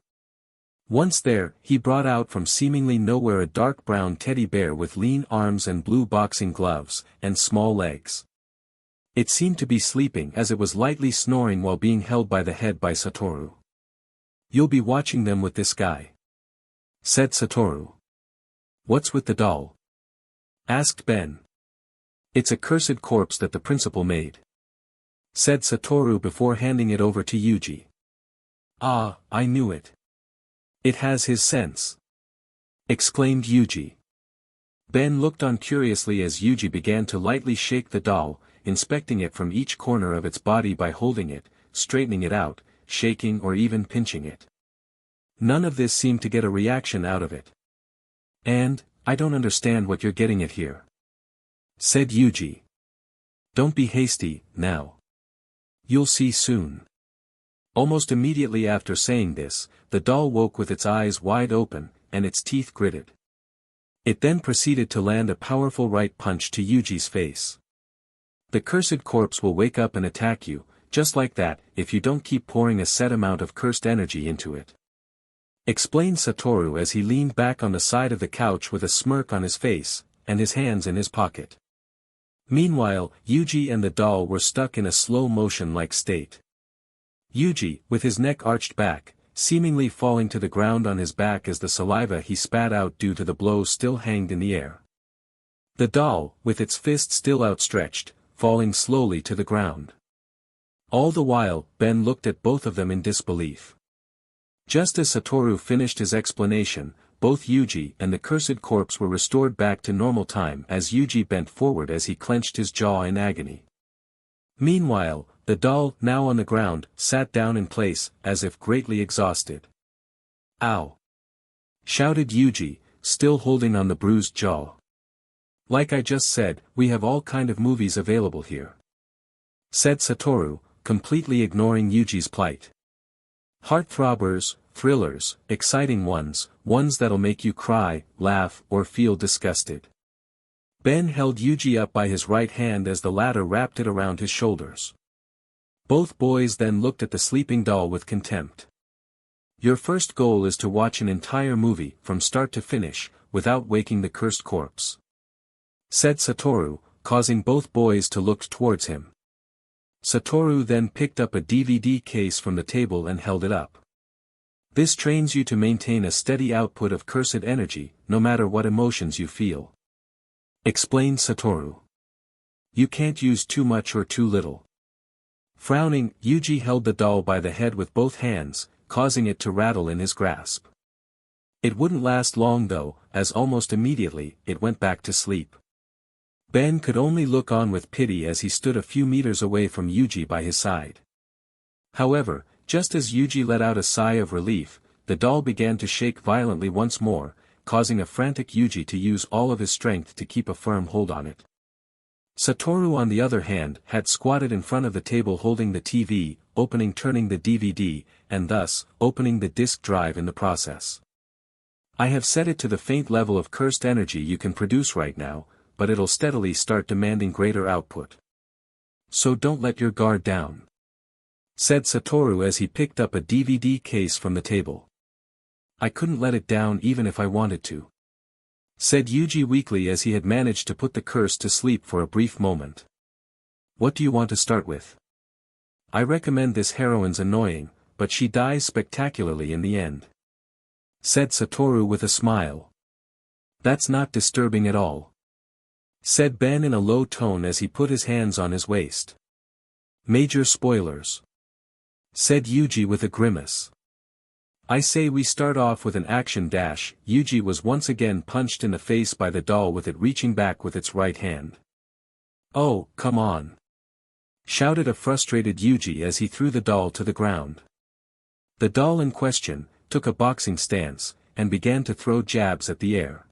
[SPEAKER 2] Once there, he brought out from seemingly nowhere a dark brown teddy bear with lean arms and blue boxing gloves, and small legs. It seemed to be sleeping as it was lightly snoring while being held by the head by Satoru. You'll be watching them with this guy, said Satoru. What's with the doll? Asked Ben. It's a cursed corpse that the principal made, said Satoru before handing it over to Yuji. Ah, I knew it. It has his sense, exclaimed Yuji. Ben looked on curiously as Yuji began to lightly shake the doll, inspecting it from each corner of its body by holding it, straightening it out, shaking or even pinching it. None of this seemed to get a reaction out of it. And, I don't understand what you're getting at here, said Yuji. Don't be hasty, now. You'll see soon. Almost immediately after saying this, the doll woke with its eyes wide open, and its teeth gritted. It then proceeded to land a powerful right punch to Yuji's face. The cursed corpse will wake up and attack you, just like that, if you don't keep pouring a set amount of cursed energy into it, explained Satoru as he leaned back on the side of the couch with a smirk on his face, and his hands in his pocket. Meanwhile, Yuji and the doll were stuck in a slow motion-like state. Yuji, with his neck arched back, seemingly falling to the ground on his back as the saliva he spat out due to the blow still hanged in the air. The doll, with its fist still outstretched, falling slowly to the ground. All the while, Ben looked at both of them in disbelief. Just as Satoru finished his explanation, both Yuji and the cursed corpse were restored back to normal time as Yuji bent forward as he clenched his jaw in agony. Meanwhile, the doll, now on the ground, sat down in place, as if greatly exhausted. Ow! Shouted Yuji, still holding on the bruised jaw. Like I just said, we have all kind of movies available here, said Satoru, completely ignoring Yuji's plight. Heartthrobbers, thrillers, exciting ones that'll make you cry, laugh, or feel disgusted. Ben held Yuji up by his right hand as the latter wrapped it around his shoulders. Both boys then looked at the sleeping doll with contempt. Your first goal is to watch an entire movie, from start to finish, without waking the cursed corpse, said Satoru, causing both boys to look towards him. Satoru then picked up a DVD case from the table and held it up. This trains you to maintain a steady output of cursed energy, no matter what emotions you feel, explained Satoru. You can't use too much or too little. Frowning, Yuji held the doll by the head with both hands, causing it to rattle in his grasp. It wouldn't last long though, as almost immediately, it went back to sleep. Ben could only look on with pity as he stood a few meters away from Yuji by his side. However, just as Yuji let out a sigh of relief, the doll began to shake violently once more, causing a frantic Yuji to use all of his strength to keep a firm hold on it. Satoru on the other hand, had squatted in front of the table holding the TV, turning the DVD, and thus, opening the disk drive in the process. I have set it to the faint level of cursed energy you can produce right now, but it'll steadily start demanding greater output. So don't let your guard down, said Satoru as he picked up a DVD case from the table. I couldn't let it down even if I wanted to, said Yuji weakly as he had managed to put the curse to sleep for a brief moment. What do you want to start with? I recommend this heroine's annoying, but she dies spectacularly in the end, said Satoru with a smile. That's not disturbing at all, said Ben in a low tone as he put his hands on his waist. Major spoilers, said Yuji with a grimace. I say we start off with an action dash. Yuji was once again punched in the face by the doll with it reaching back with its right hand. Oh, come on, shouted a frustrated Yuji as he threw the doll to the ground. The doll in question took a boxing stance, and began to throw jabs at the air.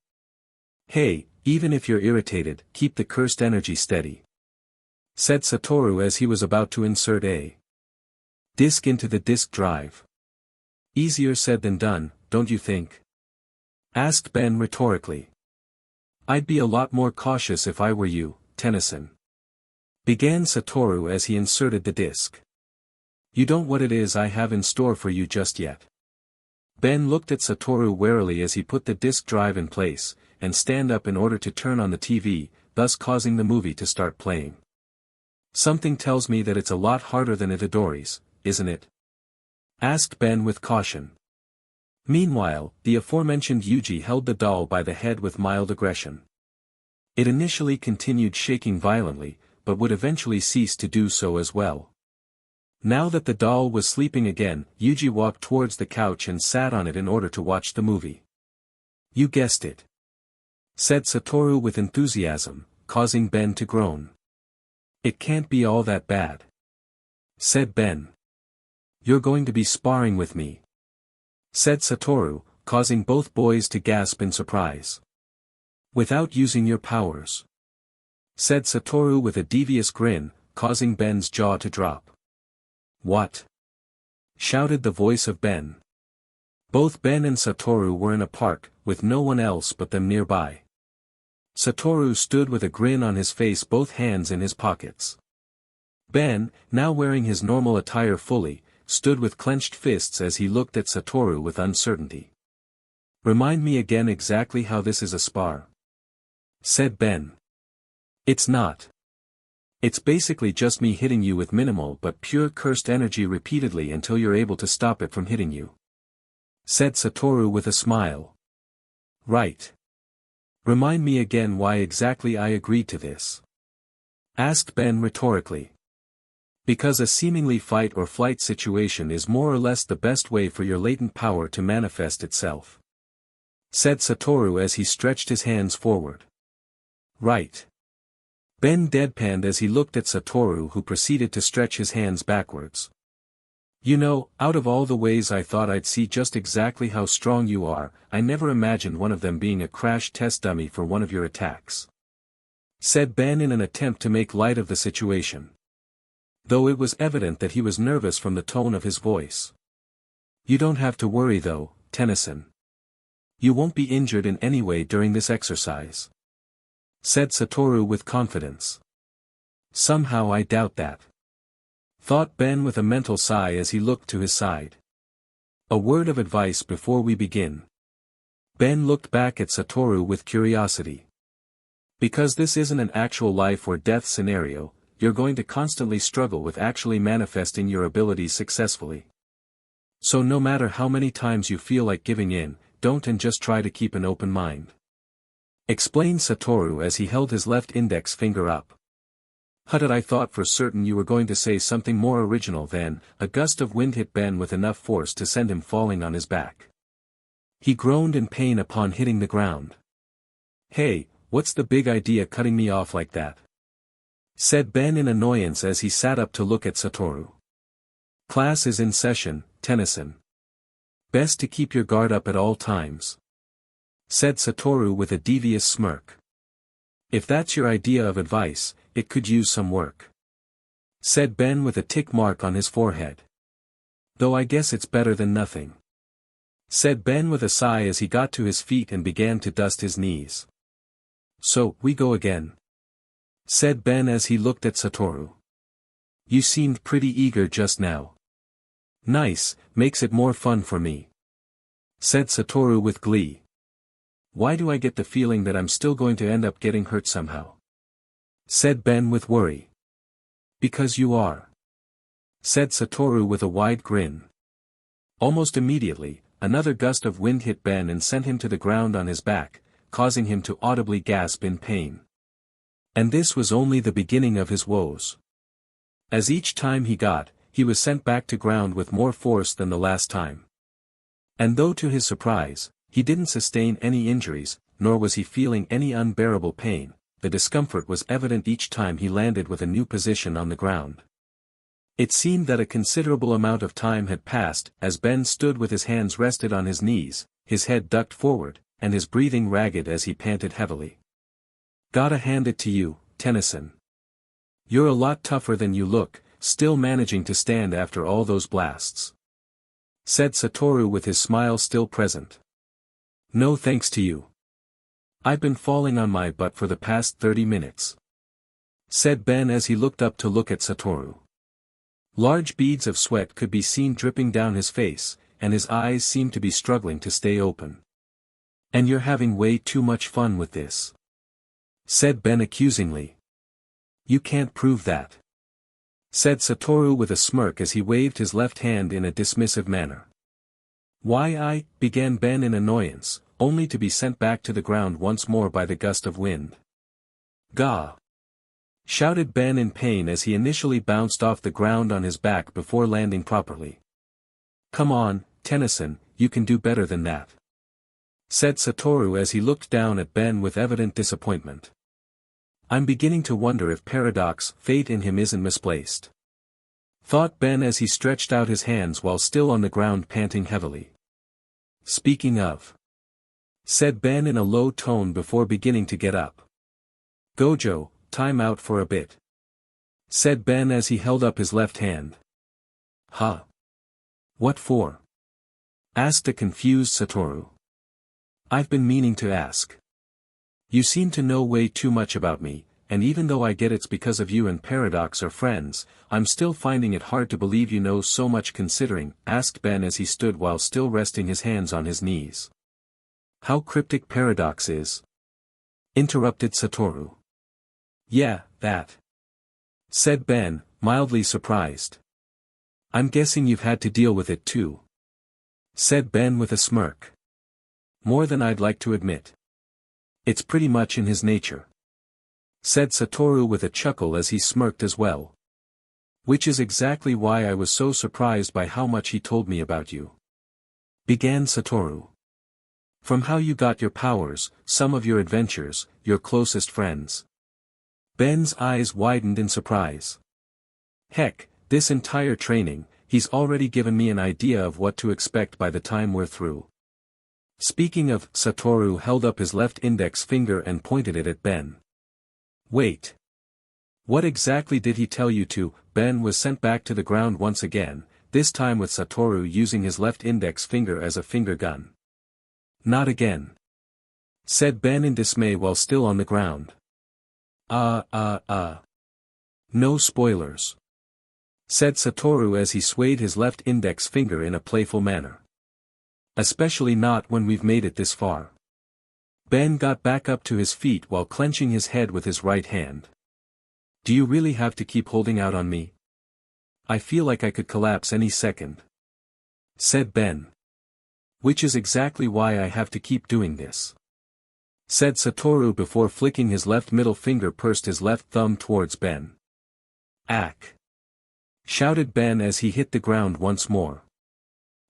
[SPEAKER 2] Hey, even if you're irritated, keep the cursed energy steady, said Satoru as he was about to insert a disk into the disk drive. Easier said than done, don't you think? Asked Ben rhetorically. I'd be a lot more cautious if I were you, Tennyson, began Satoru as he inserted the disk. You don't what it is I have in store for you just yet. Ben looked at Satoru warily as he put the disk drive in place, and stand up in order to turn on the TV, thus causing the movie to start playing. Something tells me that it's a lot harder than Itadori's, isn't it? Asked Ben with caution. Meanwhile, the aforementioned Yuji held the doll by the head with mild aggression. It initially continued shaking violently, but would eventually cease to do so as well. Now that the doll was sleeping again, Yuji walked towards the couch and sat on it in order to watch the movie. You guessed it, said Satoru with enthusiasm, causing Ben to groan. It can't be all that bad, said Ben. You're going to be sparring with me, said Satoru, causing both boys to gasp in surprise. Without using your powers, said Satoru with a devious grin, causing Ben's jaw to drop. What? Shouted the voice of Ben. Both Ben and Satoru were in a park, with no one else but them nearby. Satoru stood with a grin on his face, both hands in his pockets. Ben, now wearing his normal attire fully, stood with clenched fists as he looked at Satoru with uncertainty. Remind me again exactly how this is a spar, said Ben. It's not. It's basically just me hitting you with minimal but pure cursed energy repeatedly until you're able to stop it from hitting you, said Satoru with a smile. Right. Remind me again why exactly I agreed to this, asked Ben rhetorically. Because a seemingly fight or flight situation is more or less the best way for your latent power to manifest itself, said Satoru as he stretched his hands forward. Right. Ben deadpanned as he looked at Satoru, who proceeded to stretch his hands backwards. You know, out of all the ways I thought I'd see just exactly how strong you are, I never imagined one of them being a crash test dummy for one of your attacks, said Ben in an attempt to make light of the situation, though it was evident that he was nervous from the tone of his voice. You don't have to worry though, Tennyson. You won't be injured in any way during this exercise, said Satoru with confidence. Somehow I doubt that, thought Ben with a mental sigh as he looked to his side. A word of advice before we begin. Ben looked back at Satoru with curiosity. Because this isn't an actual life or death scenario, you're going to constantly struggle with actually manifesting your abilities successfully. So no matter how many times you feel like giving in, don't, and just try to keep an open mind, explained Satoru as he held his left index finger up. Hudad, I thought for certain you were going to say something more original than, a gust of wind hit Ben with enough force to send him falling on his back. He groaned in pain upon hitting the ground. Hey, what's the big idea cutting me off like that? Said Ben in annoyance as he sat up to look at Satoru. Class is in session, Tennyson. Best to keep your guard up at all times, said Satoru with a devious smirk. If that's your idea of advice, it could use some work, said Ben with a tick mark on his forehead. Though I guess it's better than nothing, said Ben with a sigh as he got to his feet and began to dust his knees. So, we go again, said Ben as he looked at Satoru. You seemed pretty eager just now. Nice, makes it more fun for me, said Satoru with glee. Why do I get the feeling that I'm still going to end up getting hurt somehow? Said Ben with worry. Because you are, said Satoru with a wide grin. Almost immediately, another gust of wind hit Ben and sent him to the ground on his back, causing him to audibly gasp in pain. And this was only the beginning of his woes. As each time he was sent back to ground with more force than the last time. And though to his surprise, he didn't sustain any injuries, nor was he feeling any unbearable pain, the discomfort was evident each time he landed with a new position on the ground. It seemed that a considerable amount of time had passed, as Ben stood with his hands rested on his knees, his head ducked forward, and his breathing ragged as he panted heavily. "Gotta hand it to you, Tennyson. You're a lot tougher than you look, still managing to stand after all those blasts," said Satoru with his smile still present. "No thanks to you. I've been falling on my butt for the past 30 minutes. Said Ben as he looked up to look at Satoru. Large beads of sweat could be seen dripping down his face, and his eyes seemed to be struggling to stay open. "And you're having way too much fun with this," said Ben accusingly. "You can't prove that," said Satoru with a smirk as he waved his left hand in a dismissive manner. "Why began Ben in annoyance, only to be sent back to the ground once more by the gust of wind. "Gah!" shouted Ben in pain as he initially bounced off the ground on his back before landing properly. "Come on, Tennyson, you can do better than that," said Satoru as he looked down at Ben with evident disappointment. "I'm beginning to wonder if paradox fate in him isn't misplaced," thought Ben as he stretched out his hands while still on the ground panting heavily. "Speaking of," said Ben in a low tone before beginning to get up. "Gojo, time out for a bit," said Ben as he held up his left hand. "Huh? What for?" asked a confused Satoru. "I've been meaning to ask. You seem to know way too much about me, and even though I get it's because of you and Paradox are friends, I'm still finding it hard to believe you know so much considering," asked Ben as he stood while still resting his hands on his knees. "How cryptic Paradox is," interrupted Satoru. "Yeah, that," said Ben, mildly surprised. "I'm guessing you've had to deal with it too," said Ben with a smirk. "More than I'd like to admit. It's pretty much in his nature," said Satoru with a chuckle as he smirked as well. "Which is exactly why I was so surprised by how much he told me about you," began Satoru. "From how you got your powers, some of your adventures, your closest friends." Ben's eyes widened in surprise. "Heck, this entire training, he's already given me an idea of what to expect by the time we're through." Speaking of, Satoru held up his left index finger and pointed it at Ben. "Wait. What exactly did he tell you to?" Ben was sent back to the ground once again, this time with Satoru using his left index finger as a finger gun. "Not again," said Ben in dismay while still on the ground. No spoilers," said Satoru as he swayed his left index finger in a playful manner. "Especially not when we've made it this far." Ben got back up to his feet while clenching his head with his right hand. "Do you really have to keep holding out on me? I feel like I could collapse any second," said Ben. "Which is exactly why I have to keep doing this," said Satoru before flicking his left middle finger pursed his left thumb towards Ben. "Ack!" shouted Ben as he hit the ground once more.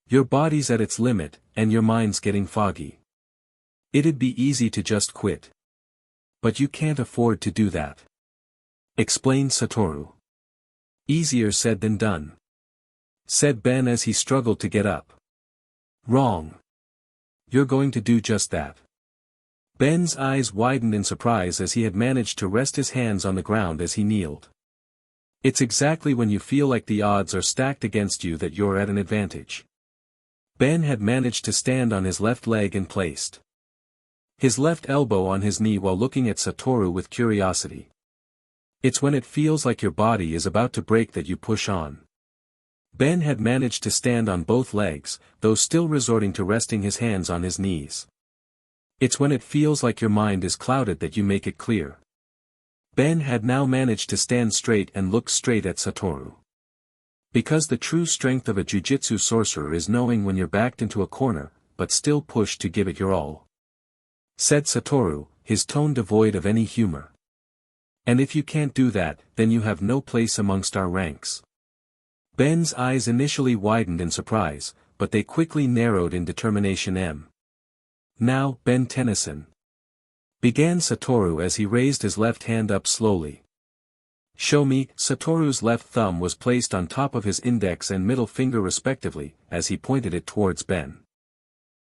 [SPEAKER 2] "Your body's at its limit, and your mind's getting foggy. It'd be easy to just quit. But you can't afford to do that," explained Satoru. "Easier said than done," said Ben as he struggled to get up. "Wrong. You're going to do just that." Ben's eyes widened in surprise as he had managed to rest his hands on the ground as he kneeled. "It's exactly when you feel like the odds are stacked against you that you're at an advantage." Ben had managed to stand on his left leg and placed his left elbow on his knee while looking at Satoru with curiosity. "It's when it feels like your body is about to break that you push on." Ben had managed to stand on both legs, though still resorting to resting his hands on his knees. "It's when it feels like your mind is clouded that you make it clear." Ben had now managed to stand straight and look straight at Satoru. "Because the true strength of a jujutsu sorcerer is knowing when you're backed into a corner, but still pushed to give it your all," said Satoru, his tone devoid of any humor. "And if you can't do that, then you have no place amongst our ranks." Ben's eyes initially widened in surprise, but they quickly narrowed in determination. "Now, Ben Tennyson," began Satoru as he raised his left hand up slowly. "Show me." Satoru's left thumb was placed on top of his index and middle finger respectively, as he pointed it towards Ben.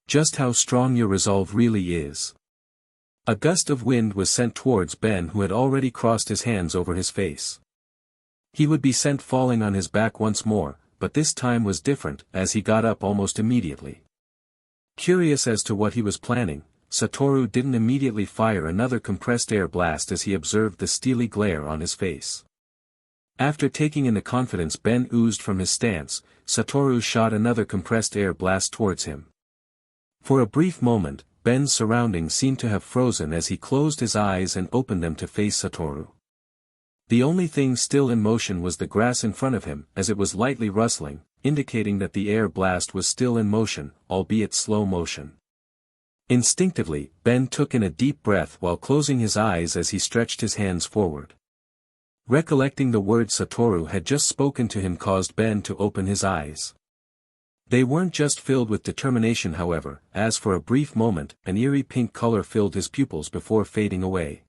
[SPEAKER 2] Just how strong your resolve really is. A gust of wind was sent towards Ben, who had already crossed his hands over his face. He would be sent falling on his back once more, but this time was different, as he got up almost immediately. Curious as to what he was planning, Satoru didn't immediately fire another compressed air blast as he observed the steely glare on his face. After taking in the confidence Ben oozed from his stance, Satoru shot another compressed air blast towards him. For a brief moment, Ben's surroundings seemed to have frozen as he closed his eyes and opened them to face Satoru. The only thing still in motion was the grass in front of him, as it was lightly rustling, indicating that the air blast was still in motion, albeit slow motion. Instinctively, Ben took in a deep breath while closing his eyes as he stretched his hands forward. Recollecting the words Satoru had just spoken to him caused Ben to open his eyes. They weren't just filled with determination, however, as for a brief moment, an eerie pink color filled his pupils before fading away.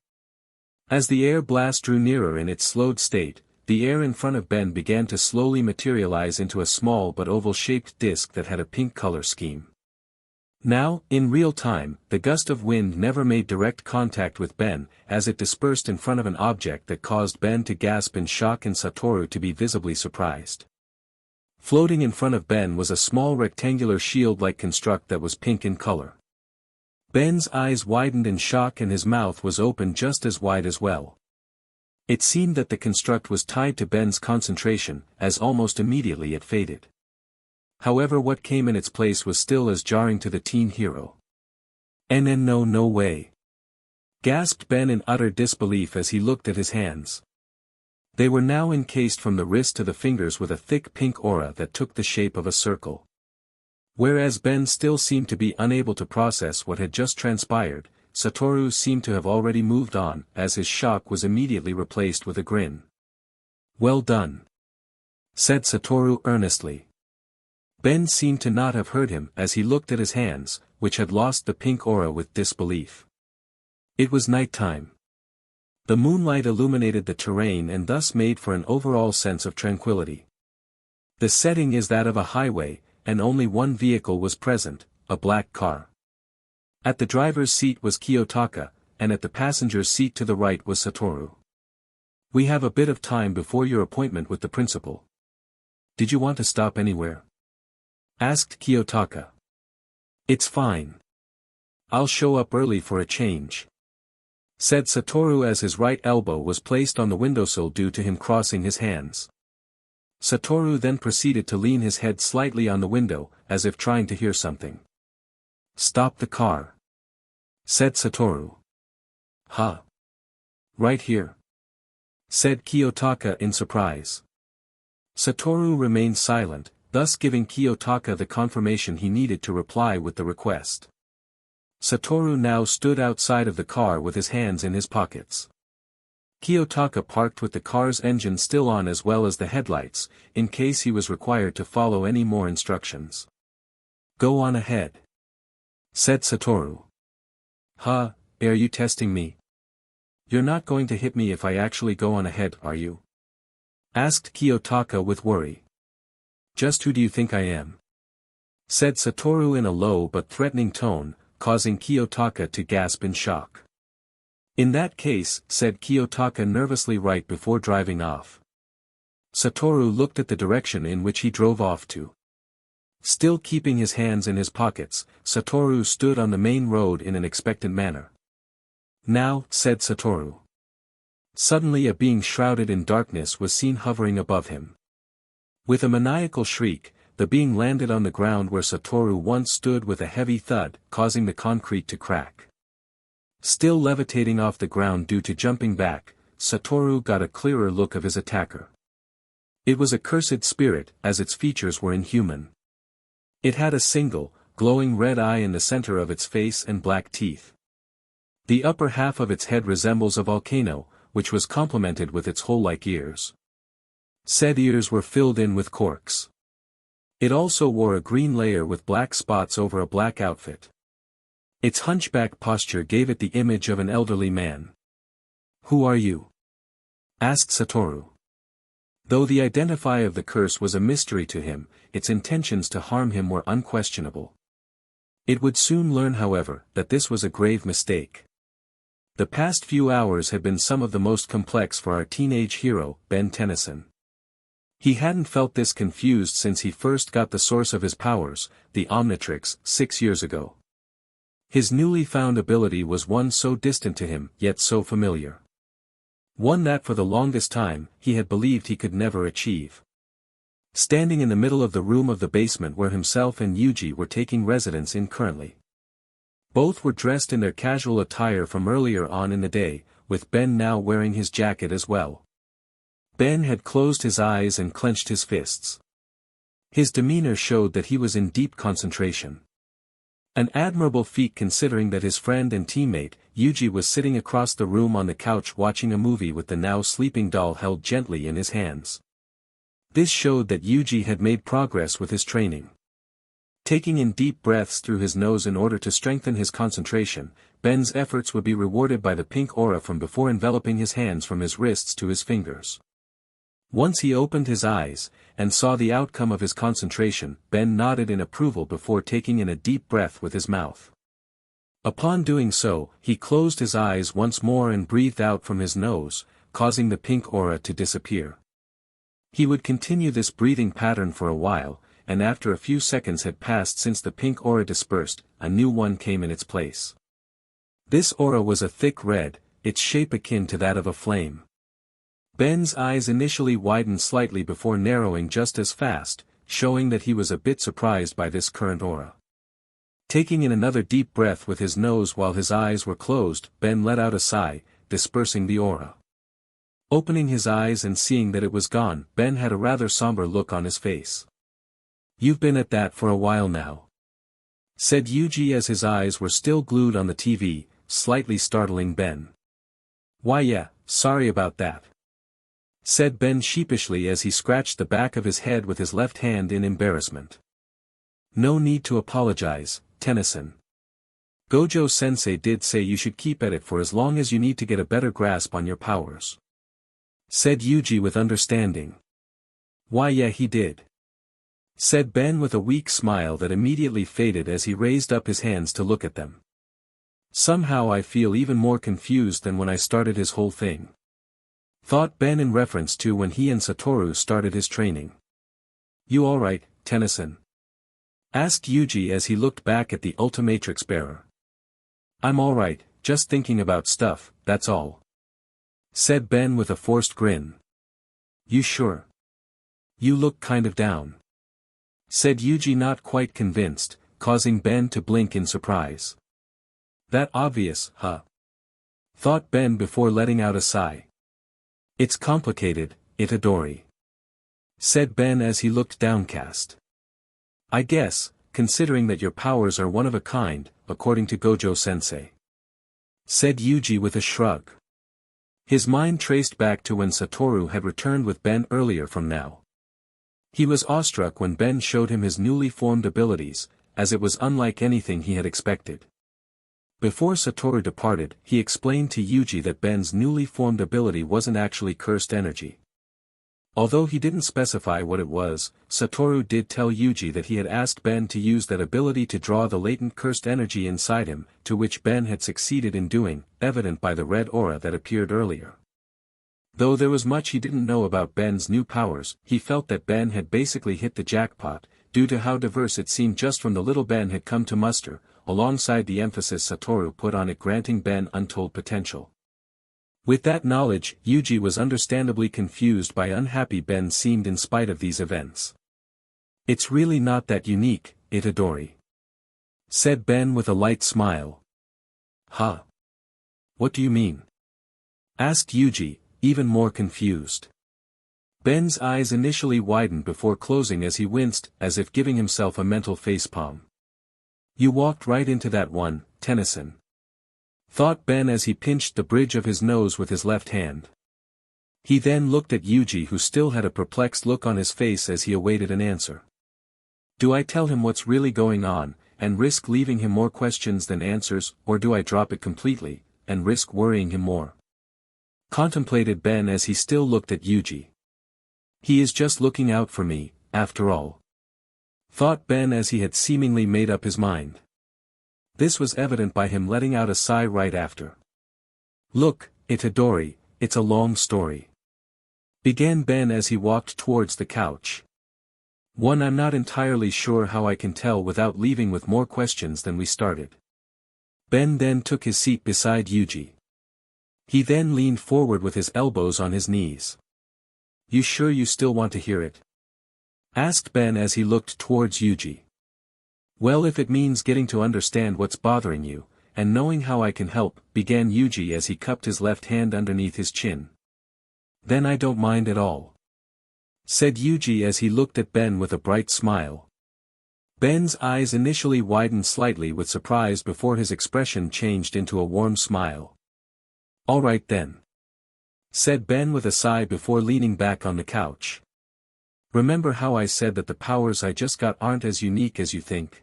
[SPEAKER 2] As the air blast drew nearer in its slowed state, the air in front of Ben began to slowly materialize into a small but oval-shaped disc that had a pink color scheme. Now, in real time, the gust of wind never made direct contact with Ben, as it dispersed in front of an object that caused Ben to gasp in shock and Satoru to be visibly surprised. Floating in front of Ben was a small rectangular shield-like construct that was pink in color. Ben's eyes widened in shock and his mouth was open just as wide as well. It seemed that the construct was tied to Ben's concentration, as almost immediately it faded. However, what came in its place was still as jarring to the teen hero. No way. Gasped Ben in utter disbelief as he looked at his hands. They were now encased from the wrist to the fingers with a thick pink aura that took the shape of a circle. Whereas Ben still seemed to be unable to process what had just transpired, Satoru seemed to have already moved on, as his shock was immediately replaced with a grin. "Well done," said Satoru earnestly. Ben seemed to not have heard him as he looked at his hands, which had lost the pink aura, with disbelief. It was night time. The moonlight illuminated the terrain and thus made for an overall sense of tranquility. The setting is that of a highway, and only one vehicle was present, a black car. At the driver's seat was Kiyotaka, and at the passenger's seat to the right was Satoru. "We have a bit of time before your appointment with the principal. Did you want to stop anywhere?" asked Kiyotaka. "It's fine. I'll show up early for a change," said Satoru as his right elbow was placed on the windowsill due to him crossing his hands. Satoru then proceeded to lean his head slightly on the window, as if trying to hear something. "Stop the car," said Satoru. "Huh? Right here," said Kiyotaka in surprise. Satoru remained silent, thus giving Kiyotaka the confirmation he needed to reply with the request. Satoru now stood outside of the car with his hands in his pockets. Kiyotaka parked with the car's engine still on as well as the headlights, in case he was required to follow any more instructions. "Go on ahead," said Satoru. "Huh, are you testing me? You're not going to hit me if I actually go on ahead, are you?" asked Kiyotaka with worry. "Just who do you think I am?" said Satoru in a low but threatening tone, causing Kiyotaka to gasp in shock. "In that case," said Kiyotaka nervously right before driving off. Satoru looked at the direction in which he drove off to. Still keeping his hands in his pockets, Satoru stood on the main road in an expectant manner. "Now," said Satoru. Suddenly a being shrouded in darkness was seen hovering above him. With a maniacal shriek, the being landed on the ground where Satoru once stood with a heavy thud, causing the concrete to crack. Still levitating off the ground due to jumping back, Satoru got a clearer look of his attacker. It was a cursed spirit, as its features were inhuman. It had a single, glowing red eye in the center of its face and black teeth. The upper half of its head resembles a volcano, which was complemented with its hole-like ears. Said ears were filled in with corks. It also wore a green layer with black spots over a black outfit. Its hunchback posture gave it the image of an elderly man. "Who are you?" asked Satoru. Though the identifier of the curse was a mystery to him, its intentions to harm him were unquestionable. It would soon learn however, that this was a grave mistake. The past few hours had been some of the most complex for our teenage hero, Ben 10. He hadn't felt this confused since he first got the source of his powers, the omnitrix, 6 years ago. His newly found ability was one so distant to him, yet so familiar. One that for the longest time, he had believed he could never achieve. Standing in the middle of the room of the basement where himself and Yuji were taking residence in currently. Both were dressed in their casual attire from earlier on in the day, with Ben now wearing his jacket as well. Ben had closed his eyes and clenched his fists. His demeanor showed that he was in deep concentration. An admirable feat considering that his friend and teammate, Yuji, was sitting across the room on the couch watching a movie with the now sleeping doll held gently in his hands. This showed that Yuji had made progress with his training. Taking in deep breaths through his nose in order to strengthen his concentration, Ben's efforts would be rewarded by the pink aura from before enveloping his hands from his wrists to his fingers. Once he opened his eyes, and saw the outcome of his concentration, Ben nodded in approval before taking in a deep breath with his mouth. Upon doing so, he closed his eyes once more and breathed out from his nose, causing the pink aura to disappear. He would continue this breathing pattern for a while, and after a few seconds had passed since the pink aura dispersed, a new one came in its place. This aura was a thick red, its shape akin to that of a flame. Ben's eyes initially widened slightly before narrowing just as fast, showing that he was a bit surprised by this current aura. Taking in another deep breath with his nose while his eyes were closed, Ben let out a sigh, dispersing the aura. Opening his eyes and seeing that it was gone, Ben had a rather somber look on his face. "You've been at that for a while now," said Yuji as his eyes were still glued on the TV, slightly startling Ben. "Why yeah, sorry about that," said Ben sheepishly as he scratched the back of his head with his left hand in embarrassment. "No need to apologize, Tennyson. Gojo-sensei did say you should keep at it for as long as you need to get a better grasp on your powers," said Yuji with understanding. "Why yeah he did," said Ben with a weak smile that immediately faded as he raised up his hands to look at them. "Somehow I feel even more confused than when I started his whole thing," thought Ben in reference to when he and Satoru started his training. "You alright, Tennyson?" asked Yuji as he looked back at the Ultimatrix bearer. "I'm alright, just thinking about stuff, that's all," said Ben with a forced grin. "You sure? You look kind of down," said Yuji, not quite convinced, causing Ben to blink in surprise. "That obvious, huh?" thought Ben before letting out a sigh. "It's complicated, Itadori," said Ben as he looked downcast. "I guess, considering that your powers are one of a kind, according to Gojo-sensei," said Yuji with a shrug. His mind traced back to when Satoru had returned with Ben earlier from now. He was awestruck when Ben showed him his newly formed abilities, as it was unlike anything he had expected. Before Satoru departed, he explained to Yuji that Ben's newly formed ability wasn't actually cursed energy. Although he didn't specify what it was, Satoru did tell Yuji that he had asked Ben to use that ability to draw the latent cursed energy inside him, to which Ben had succeeded in doing, evident by the red aura that appeared earlier. Though there was much he didn't know about Ben's new powers, he felt that Ben had basically hit the jackpot, due to how diverse it seemed just from the little Ben had come to muster, alongside the emphasis Satoru put on it granting Ben untold potential. With that knowledge, Yuji was understandably confused by unhappy Ben seemed in spite of these events. "It's really not that unique, Itadori," said Ben with a light smile. "Huh? What do you mean?" asked Yuji, even more confused. Ben's eyes initially widened before closing as he winced, as if giving himself a mental facepalm. "You walked right into that one, Tennyson," thought Ben as he pinched the bridge of his nose with his left hand. He then looked at Yuji, who still had a perplexed look on his face as he awaited an answer. Do I tell him what's really going on, and risk leaving him more questions than answers, or do I drop it completely, and risk worrying him more? Contemplated Ben as he still looked at Yuji. He is just looking out for me, after all. Thought Ben as he had seemingly made up his mind. This was evident by him letting out a sigh right after. Look, Itadori, it's a long story. Began Ben as he walked towards the couch. I'm not entirely sure how I can tell without leaving with more questions than we started. Ben then took his seat beside Yuji. He then leaned forward with his elbows on his knees. You sure you still want to hear it? Asked Ben as he looked towards Yuji. Well, if it means getting to understand what's bothering you, and knowing how I can help, began Yuji as he cupped his left hand underneath his chin. Then I don't mind at all. Said Yuji as he looked at Ben with a bright smile. Ben's eyes initially widened slightly with surprise before his expression changed into a warm smile. All right then. Said Ben with a sigh before leaning back on the couch. Remember how I said that the powers I just got aren't as unique as you think?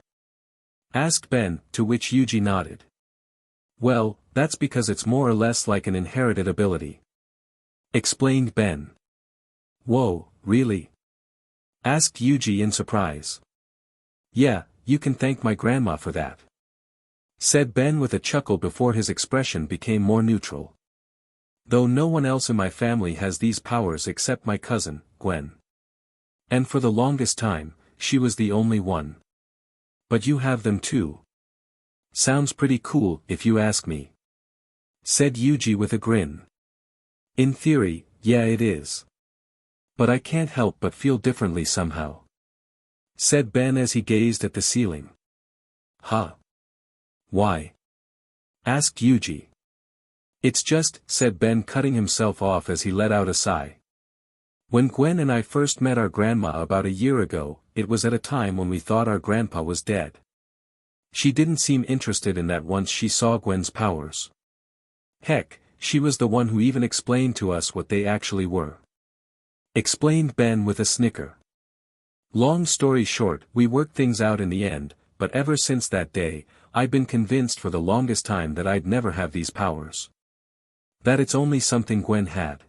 [SPEAKER 2] Asked Ben, to which Yuji nodded. Well, that's because it's more or less like an inherited ability. Explained Ben. Whoa, really? Asked Yuji in surprise. Yeah, you can thank my grandma for that. Said Ben with a chuckle before his expression became more neutral. Though no one else in my family has these powers except my cousin, Gwen. And for the longest time, she was the only one. But you have them too. Sounds pretty cool, if you ask me. Said Yuji with a grin. In theory, yeah it is. But I can't help but feel differently somehow. Said Ben as he gazed at the ceiling. Huh? Why? Asked Yuji. It's just, said Ben cutting himself off as he let out a sigh. When Gwen and I first met our grandma about a year ago, it was at a time when we thought our grandpa was dead. She didn't seem interested in that once she saw Gwen's powers. Heck, she was the one who even explained to us what they actually were. Explained Ben with a snicker. Long story short, we worked things out in the end, but ever since that day, I've been convinced for the longest time that I'd never have these powers. That it's only something Gwen had.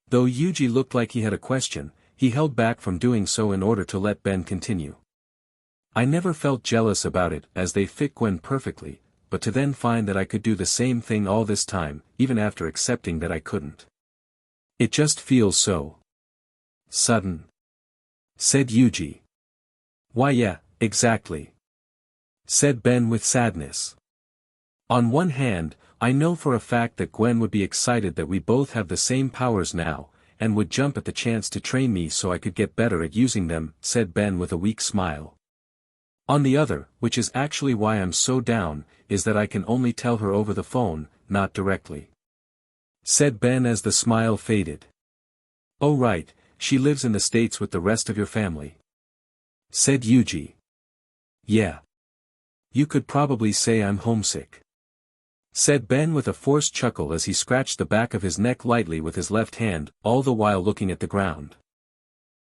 [SPEAKER 2] Though Yuji looked like he had a question, he held back from doing so in order to let Ben continue. I never felt jealous about it as they fit Gwen perfectly, but to then find that I could do the same thing all this time, even after accepting that I couldn't. It just feels so sudden. Said Yuji. Why yeah, exactly. Said Ben with sadness. On one hand, I know for a fact that Gwen would be excited that we both have the same powers now, and would jump at the chance to train me so I could get better at using them, said Ben with a weak smile. On the other, which is actually why I'm so down, is that I can only tell her over the phone, not directly. Said Ben as the smile faded. Oh right, she lives in the States with the rest of your family. Said Yuji. Yeah. You could probably say I'm homesick. Said Ben with a forced chuckle as he scratched the back of his neck lightly with his left hand, all the while looking at the ground.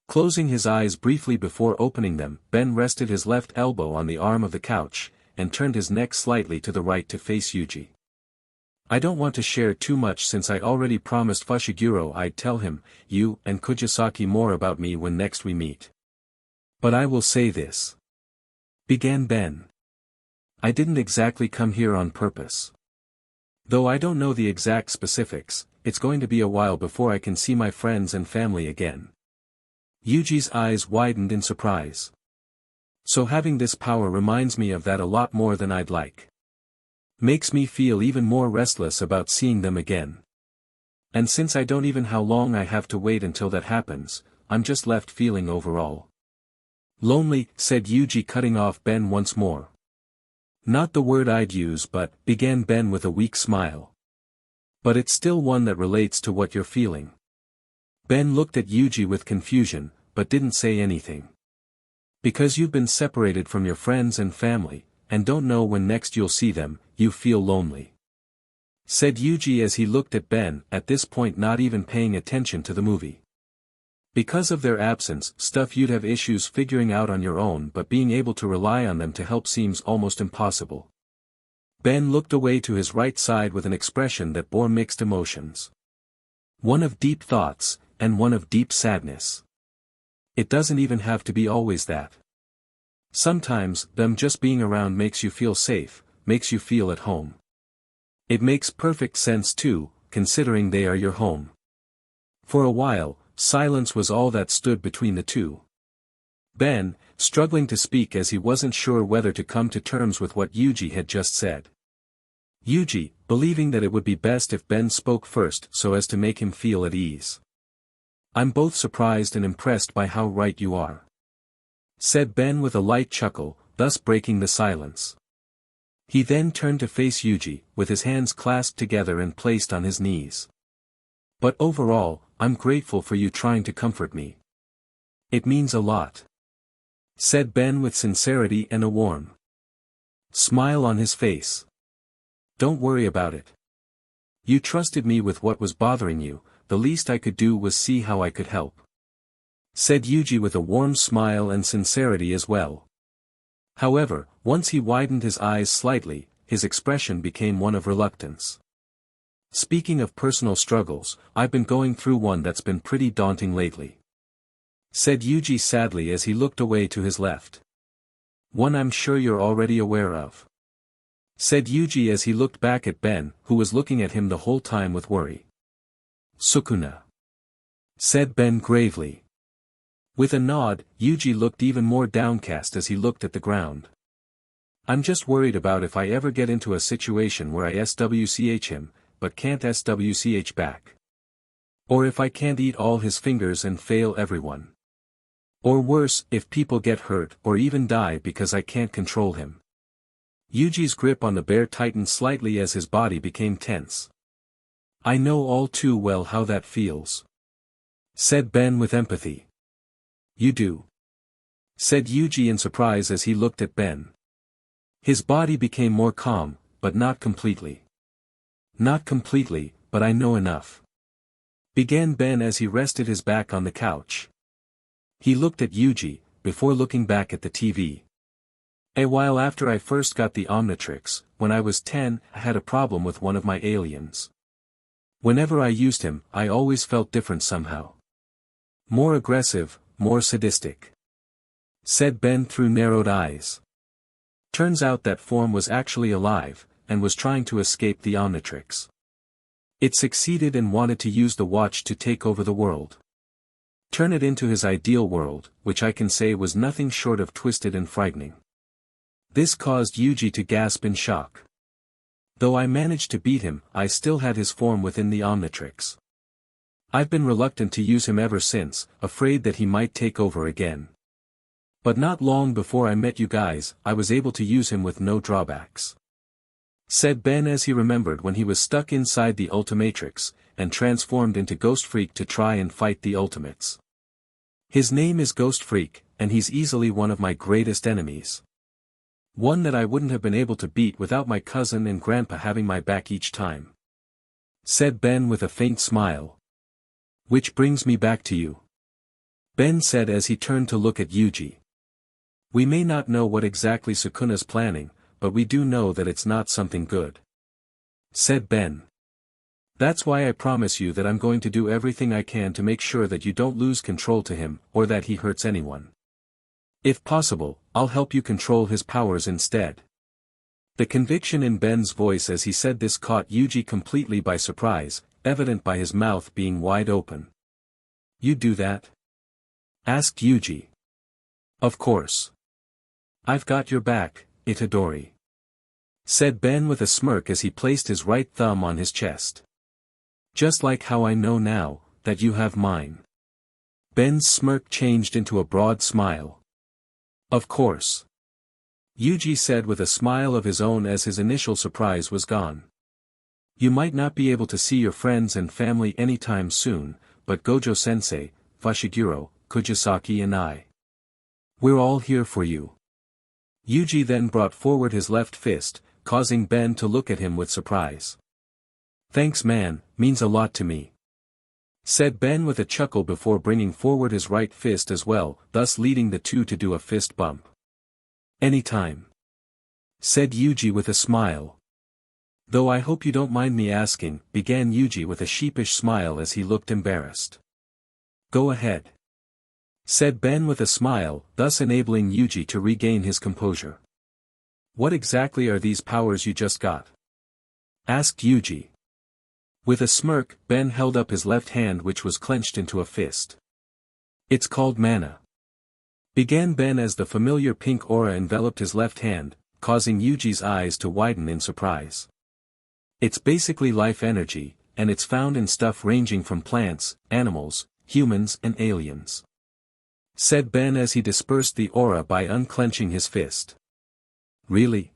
[SPEAKER 2] Closing his eyes briefly before opening them, Ben rested his left elbow on the arm of the couch, and turned his neck slightly to the right to face Yuji. I don't want to share too much since I already promised Fushiguro I'd tell him, you and Kujisaki more about me when next we meet. But I will say this. Began Ben. I didn't exactly come here on purpose. Though I don't know the exact specifics, it's going to be a while before I can see my friends and family again. Yuji's eyes widened in surprise. So having this power reminds me of that a lot more than I'd like. Makes me feel even more restless about seeing them again. And since I don't even how long I have to wait until that happens, I'm just left feeling overall lonely, said Yuji cutting off Ben once more. Not the word I'd use but, began Ben with a weak smile. But it's still one that relates to what you're feeling. Ben looked at Yuji with confusion, but didn't say anything. Because you've been separated from your friends and family, and don't know when next you'll see them, you feel lonely. Said Yuji as he looked at Ben, at this point not even paying attention to the movie. Because of their absence, stuff you'd have issues figuring out on your own but being able to rely on them to help seems almost impossible. Ben looked away to his right side with an expression that bore mixed emotions. One of deep thoughts, and one of deep sadness. It doesn't even have to be always that. Sometimes, them just being around makes you feel safe, makes you feel at home. It makes perfect sense too, considering they are your home. For a while, silence was all that stood between the two. Ben, struggling to speak as he wasn't sure whether to come to terms with what Yuji had just said. Yuji, believing that it would be best if Ben spoke first so as to make him feel at ease. "I'm both surprised and impressed by how right you are," said Ben with a light chuckle, thus breaking the silence. He then turned to face Yuji, with his hands clasped together and placed on his knees. "But overall, I'm grateful for you trying to comfort me. It means a lot," said Ben with sincerity and a warm smile on his face. "Don't worry about it. You trusted me with what was bothering you, the least I could do was see how I could help," said Yuji with a warm smile and sincerity as well. However, once he widened his eyes slightly, his expression became one of reluctance. "Speaking of personal struggles, I've been going through one that's been pretty daunting lately," said Yuji sadly as he looked away to his left. "One I'm sure you're already aware of," said Yuji as he looked back at Ben, who was looking at him the whole time with worry. "Sukuna," said Ben gravely. With a nod, Yuji looked even more downcast as he looked at the ground. "I'm just worried about if I ever get into a situation where I SWCH him, but can't SWCH back. Or if I can't eat all his fingers and fail everyone. Or worse, if people get hurt or even die because I can't control him." Yuji's grip on the bear tightened slightly as his body became tense. "I know all too well how that feels," said Ben with empathy. "You do?" said Yuji in surprise as he looked at Ben. His body became more calm, but not completely. "Not completely, but I know enough," began Ben as he rested his back on the couch. He looked at Yuji, before looking back at the TV. "A while after I first got the omnitrix, when I was 10, I had a problem with one of my aliens. Whenever I used him, I always felt different somehow. More aggressive, more sadistic," said Ben through narrowed eyes. "Turns out that form was actually alive, and was trying to escape the omnitrix. It succeeded and wanted to use the watch to take over the world. Turn it into his ideal world, which I can say was nothing short of twisted and frightening." This caused Yuji to gasp in shock. "Though I managed to beat him, I still had his form within the omnitrix. I've been reluctant to use him ever since, afraid that he might take over again. But not long before I met you guys, I was able to use him with no drawbacks," said Ben as he remembered when he was stuck inside the Ultimatrix, and transformed into Ghost Freak to try and fight the Ultimates. "His name is Ghost Freak, and he's easily one of my greatest enemies. One that I wouldn't have been able to beat without my cousin and grandpa having my back each time," said Ben with a faint smile. "Which brings me back to you," Ben said as he turned to look at Yuji. "We may not know what exactly Sukuna's planning, but we do know that it's not something good," said Ben. "That's why I promise you that I'm going to do everything I can to make sure that you don't lose control to him, or that he hurts anyone. If possible, I'll help you control his powers instead." The conviction in Ben's voice as he said this caught Yuji completely by surprise, evident by his mouth being wide open. "You do that?" asked Yuji. "Of course. I've got your back, Itadori," said Ben with a smirk as he placed his right thumb on his chest. "Just like how I know now, that you have mine." Ben's smirk changed into a broad smile. "Of course," Yuji said with a smile of his own as his initial surprise was gone. "You might not be able to see your friends and family anytime soon, but Gojo-sensei, Fushiguro, Kujisaki and I. We're all here for you." Yuji then brought forward his left fist, causing Ben to look at him with surprise. "Thanks man, means a lot to me," said Ben with a chuckle before bringing forward his right fist as well, thus leading the two to do a fist bump. "Anytime," said Yuji with a smile. "Though I hope you don't mind me asking," began Yuji with a sheepish smile as he looked embarrassed. "Go ahead," said Ben with a smile, thus enabling Yuji to regain his composure. What exactly are these powers you just got? Asked Yuji. With a smirk, Ben held up his left hand which was clenched into a fist. It's called mana. Began Ben as the familiar pink aura enveloped his left hand, causing Yuji's eyes to widen in surprise. It's basically life energy, and it's found in stuff ranging from plants, animals, humans and aliens. Said Ben as he dispersed the aura by unclenching his fist. Really?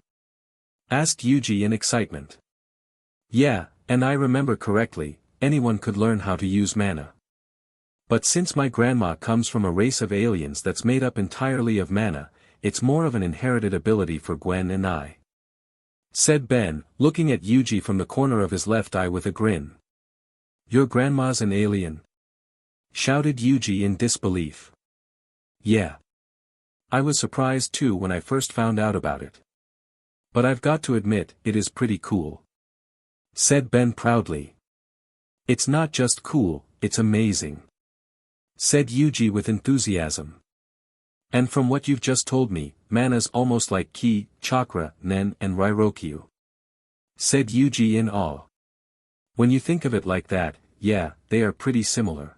[SPEAKER 2] Asked Yuji in excitement. Yeah, and I remember correctly, anyone could learn how to use mana. But since my grandma comes from a race of aliens that's made up entirely of mana, it's more of an inherited ability for Gwen and I. Said Ben, looking at Yuji from the corner of his left eye with a grin. Your grandma's an alien? Shouted Yuji in disbelief. Yeah. I was surprised too when I first found out about it. But I've got to admit, it is pretty cool. Said Ben proudly. It's not just cool, it's amazing. Said Yuji with enthusiasm. And from what you've just told me, mana's almost like ki, chakra, nen and rairokyu. Said Yuji in awe. When you think of it like that, yeah, they are pretty similar.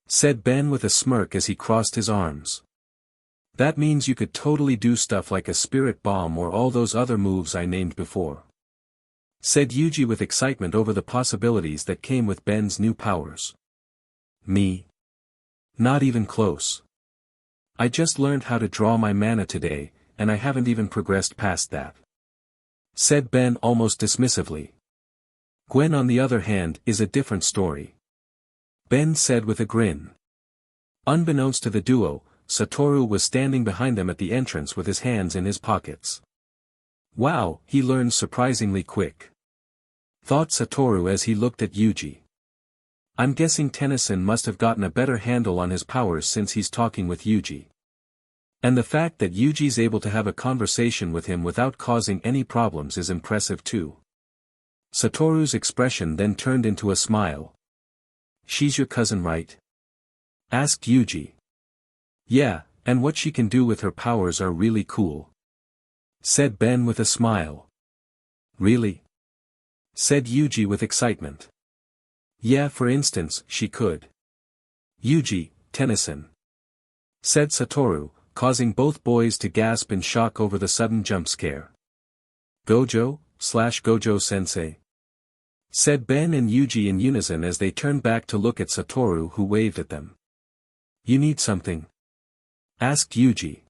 [SPEAKER 2] Said Ben with a smirk as he crossed his arms. That means you could totally do stuff like a spirit bomb or all those other moves I named before. Said Yuji with excitement over the possibilities that came with Ben's new powers. Me? Not even close. I just learned how to draw my mana today, and I haven't even progressed past that. Said Ben almost dismissively. Gwen on the other hand is a different story. Ben said with a grin. Unbeknownst to the duo, Satoru was standing behind them at the entrance with his hands in his pockets. Wow, he learns surprisingly quick. Thought Satoru as he looked at Yuji. I'm guessing Tennyson must have gotten a better handle on his powers since he's talking with Yuji. And the fact that Yuji's able to have a conversation with him without causing any problems is impressive too. Satoru's expression then turned into a smile. She's your cousin, right? Asked Yuji. Yeah, and what she can do with her powers are really cool. Said Ben with a smile. Really? Said Yuji with excitement. Yeah, for instance, she could. Yuji, Tennyson. Said Satoru, causing both boys to gasp in shock over the sudden jump scare. Gojo/Gojo-sensei. Said Ben and Yuji in unison as they turned back to look at Satoru who waved at them. You need something? Asked Yuji.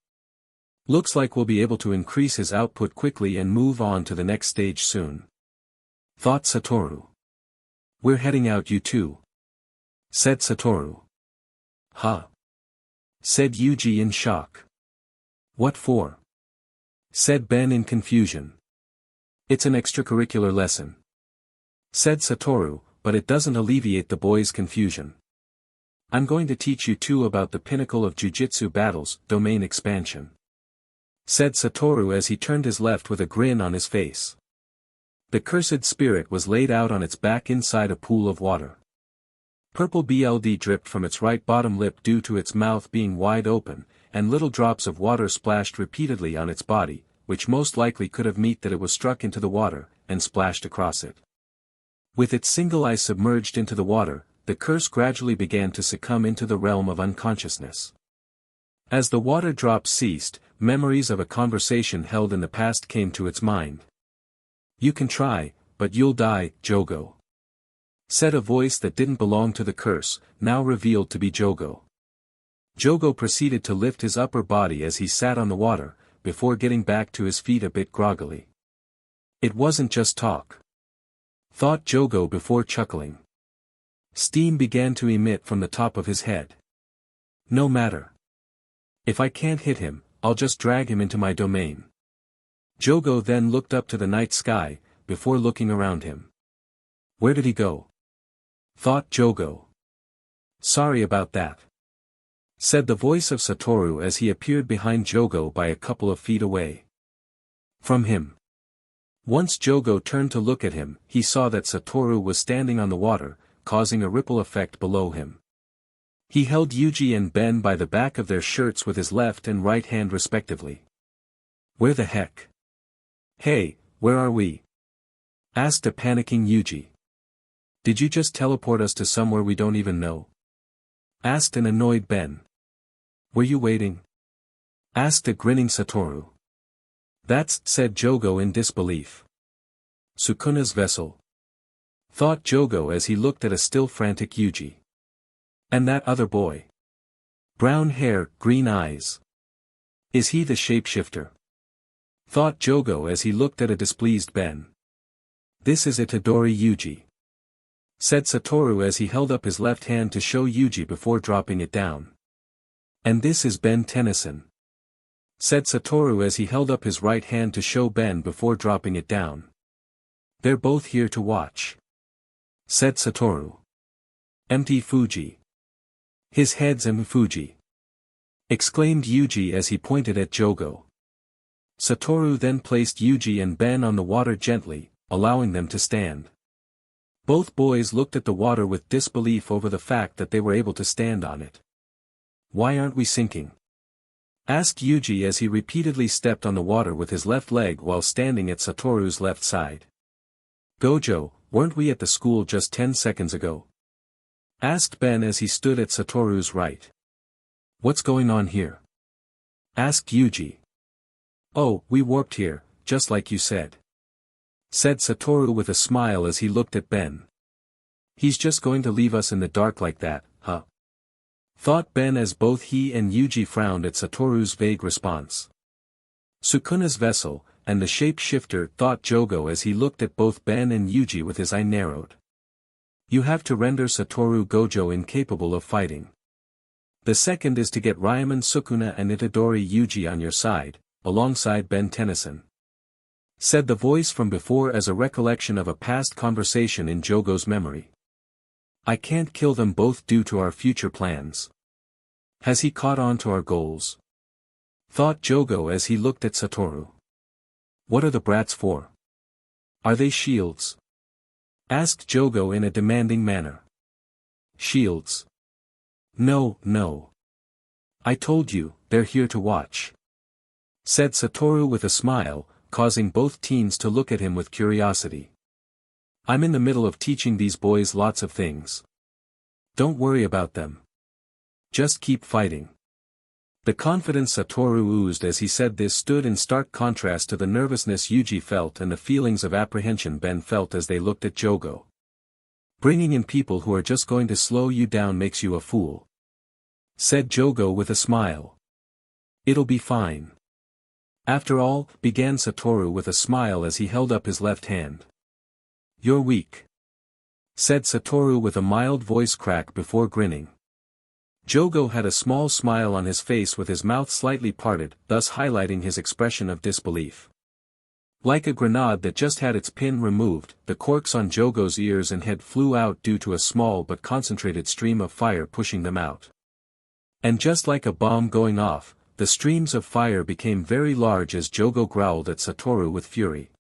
[SPEAKER 2] Looks like we'll be able to increase his output quickly and move on to the next stage soon. Thought Satoru. We're heading out, you two. Said Satoru. Huh? Said Yuji in shock. What for? Said Ben in confusion. It's an extracurricular lesson. Said Satoru, but it doesn't alleviate the boys' confusion. I'm going to teach you two about the pinnacle of jujutsu battles, domain expansion. Said Satoru as he turned his left with a grin on his face. The cursed spirit was laid out on its back inside a pool of water. Purple blood dripped from its right bottom lip due to its mouth being wide open, and little drops of water splashed repeatedly on its body, which most likely could have meant that it was struck into the water, and splashed across it. With its single eye submerged into the water, the curse gradually began to succumb into the realm of unconsciousness. As the water drops ceased, memories of a conversation held in the past came to its mind. You can try, but you'll die, Jogo. Said a voice that didn't belong to the curse, now revealed to be Jogo. Jogo proceeded to lift his upper body as he sat on the water, before getting back to his feet a bit groggily. It wasn't just talk. Thought Jogo before chuckling. Steam began to emit from the top of his head. No matter. If I can't hit him, I'll just drag him into my domain. Jogo then looked up to the night sky, before looking around him. Where did he go? Thought Jogo. Sorry about that. Said the voice of Satoru as he appeared behind Jogo by a couple of feet away. From him. Once Jogo turned to look at him, he saw that Satoru was standing on the water, causing a ripple effect below him. He held Yuji and Ben by the back of their shirts with his left and right hand respectively. Where the heck? Hey, where are we? Asked a panicking Yuji. Did you just teleport us to somewhere we don't even know? Asked an annoyed Ben. Were you waiting? Asked a grinning Satoru. That's, said Jogo in disbelief. Sukuna's vessel. Thought Jogo as he looked at a still frantic Yuji. And that other boy. Brown hair, green eyes. Is he the shapeshifter? Thought Jogo as he looked at a displeased Ben. This is Itadori Yuji. Said Satoru as he held up his left hand to show Yuji before dropping it down. And this is Ben10. Said Satoru as he held up his right hand to show Ben before dropping it down. They're both here to watch. Said Satoru. Empty Fuji. His head's M Fuji. Exclaimed Yuji as he pointed at Jogo. Satoru then placed Yuji and Ben on the water gently, allowing them to stand. Both boys looked at the water with disbelief over the fact that they were able to stand on it. Why aren't we sinking? Asked Yuji as he repeatedly stepped on the water with his left leg while standing at Satoru's left side. Gojo, weren't we at the school just 10 seconds ago? Asked Ben as he stood at Satoru's right. What's going on here? Asked Yuji. Oh, we warped here, just like you said. Said Satoru with a smile as he looked at Ben. He's just going to leave us in the dark like that, huh? Thought Ben as both he and Yuji frowned at Satoru's vague response. Sukuna's vessel, and the shapeshifter, thought Jogo as he looked at both Ben and Yuji with his eye narrowed. You have to render Satoru Gojo incapable of fighting. The second is to get Ryaman Sukuna and Itadori Yuji on your side, alongside Ben10. Said the voice from before as a recollection of a past conversation in Jogo's memory. I can't kill them both due to our future plans. Has he caught on to our goals? Thought Jogo as he looked at Satoru. What are the brats for? Are they shields? Asked Jogo in a demanding manner. Shields? No, no. I told you, they're here to watch. Said Satoru with a smile, causing both teens to look at him with curiosity. I'm in the middle of teaching these boys lots of things. Don't worry about them. Just keep fighting. The confidence Satoru oozed as he said this stood in stark contrast to the nervousness Yuji felt and the feelings of apprehension Ben felt as they looked at Jogo. Bringing in people who are just going to slow you down makes you a fool. Said Jogo with a smile. It'll be fine. After all, began Satoru with a smile as he held up his left hand. You're weak. Said Satoru with a mild voice crack before grinning. Jogo had a small smile on his face with his mouth slightly parted, thus highlighting his expression of disbelief. Like a grenade that just had its pin removed, the corks on Jogo's ears and head flew out due to a small but concentrated stream of fire pushing them out. And just like a bomb going off, the streams of fire became very large as Jogo growled at Satoru with fury.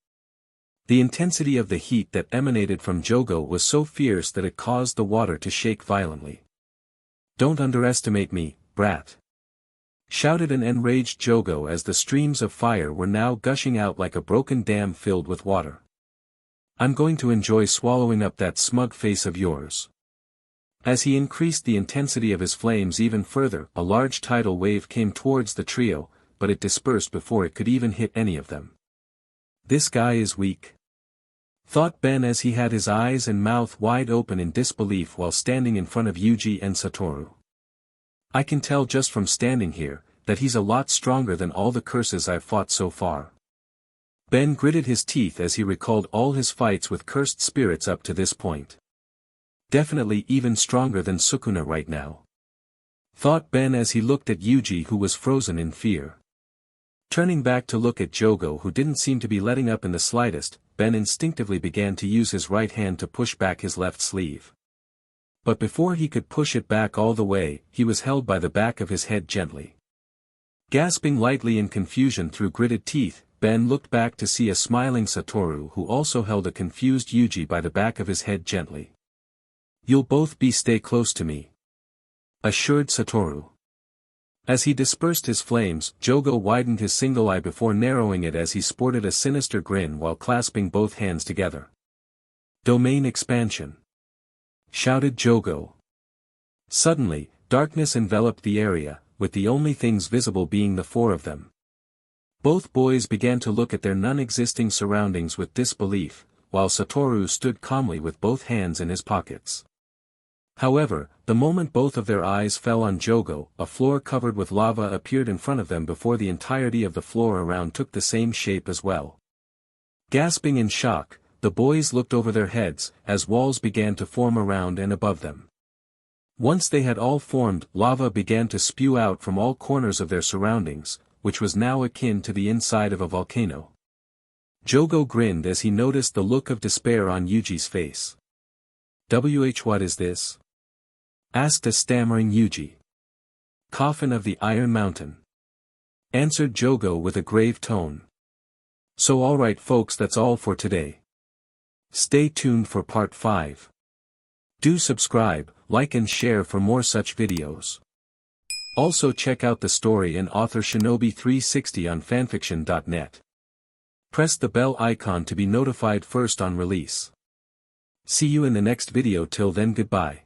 [SPEAKER 2] The intensity of the heat that emanated from Jogo was so fierce that it caused the water to shake violently. Don't underestimate me, brat. Shouted an enraged Jogo as the streams of fire were now gushing out like a broken dam filled with water. I'm going to enjoy swallowing up that smug face of yours. As he increased the intensity of his flames even further, a large tidal wave came towards the trio, but it dispersed before it could even hit any of them. This guy is weak. Thought Ben as he had his eyes and mouth wide open in disbelief while standing in front of Yuji and Satoru. I can tell just from standing here, that he's a lot stronger than all the curses I've fought so far. Ben gritted his teeth as he recalled all his fights with cursed spirits up to this point. Definitely even stronger than Sukuna right now. Thought Ben as he looked at Yuji who was frozen in fear. Turning back to look at Jogo who didn't seem to be letting up in the slightest, Ben instinctively began to use his right hand to push back his left sleeve. But before he could push it back all the way, he was held by the back of his head gently. Gasping lightly in confusion through gritted teeth, Ben looked back to see a smiling Satoru who also held a confused Yuji by the back of his head gently. You'll both stay close to me. Assured Satoru. As he dispersed his flames, Jogo widened his single eye before narrowing it as he sported a sinister grin while clasping both hands together. "Domain expansion!" shouted Jogo. Suddenly, darkness enveloped the area, with the only things visible being the four of them. Both boys began to look at their non-existing surroundings with disbelief, while Satoru stood calmly with both hands in his pockets. However, the moment both of their eyes fell on Jogo, a floor covered with lava appeared in front of them before the entirety of the floor around took the same shape as well. Gasping in shock, the boys looked over their heads, as walls began to form around and above them. Once they had all formed, lava began to spew out from all corners of their surroundings, which was now akin to the inside of a volcano. Jogo grinned as he noticed the look of despair on Yuji's face. What is this?" asked a stammering Yuji. "Coffin of the Iron Mountain," answered Jogo with a grave tone. So alright folks, that's all for today. Stay tuned for part 5. Do subscribe, like and share for more such videos. Also check out the story and author Shinobi360 on fanfiction.net. Press the bell icon to be notified first on release. See you in the next video. Till then, goodbye.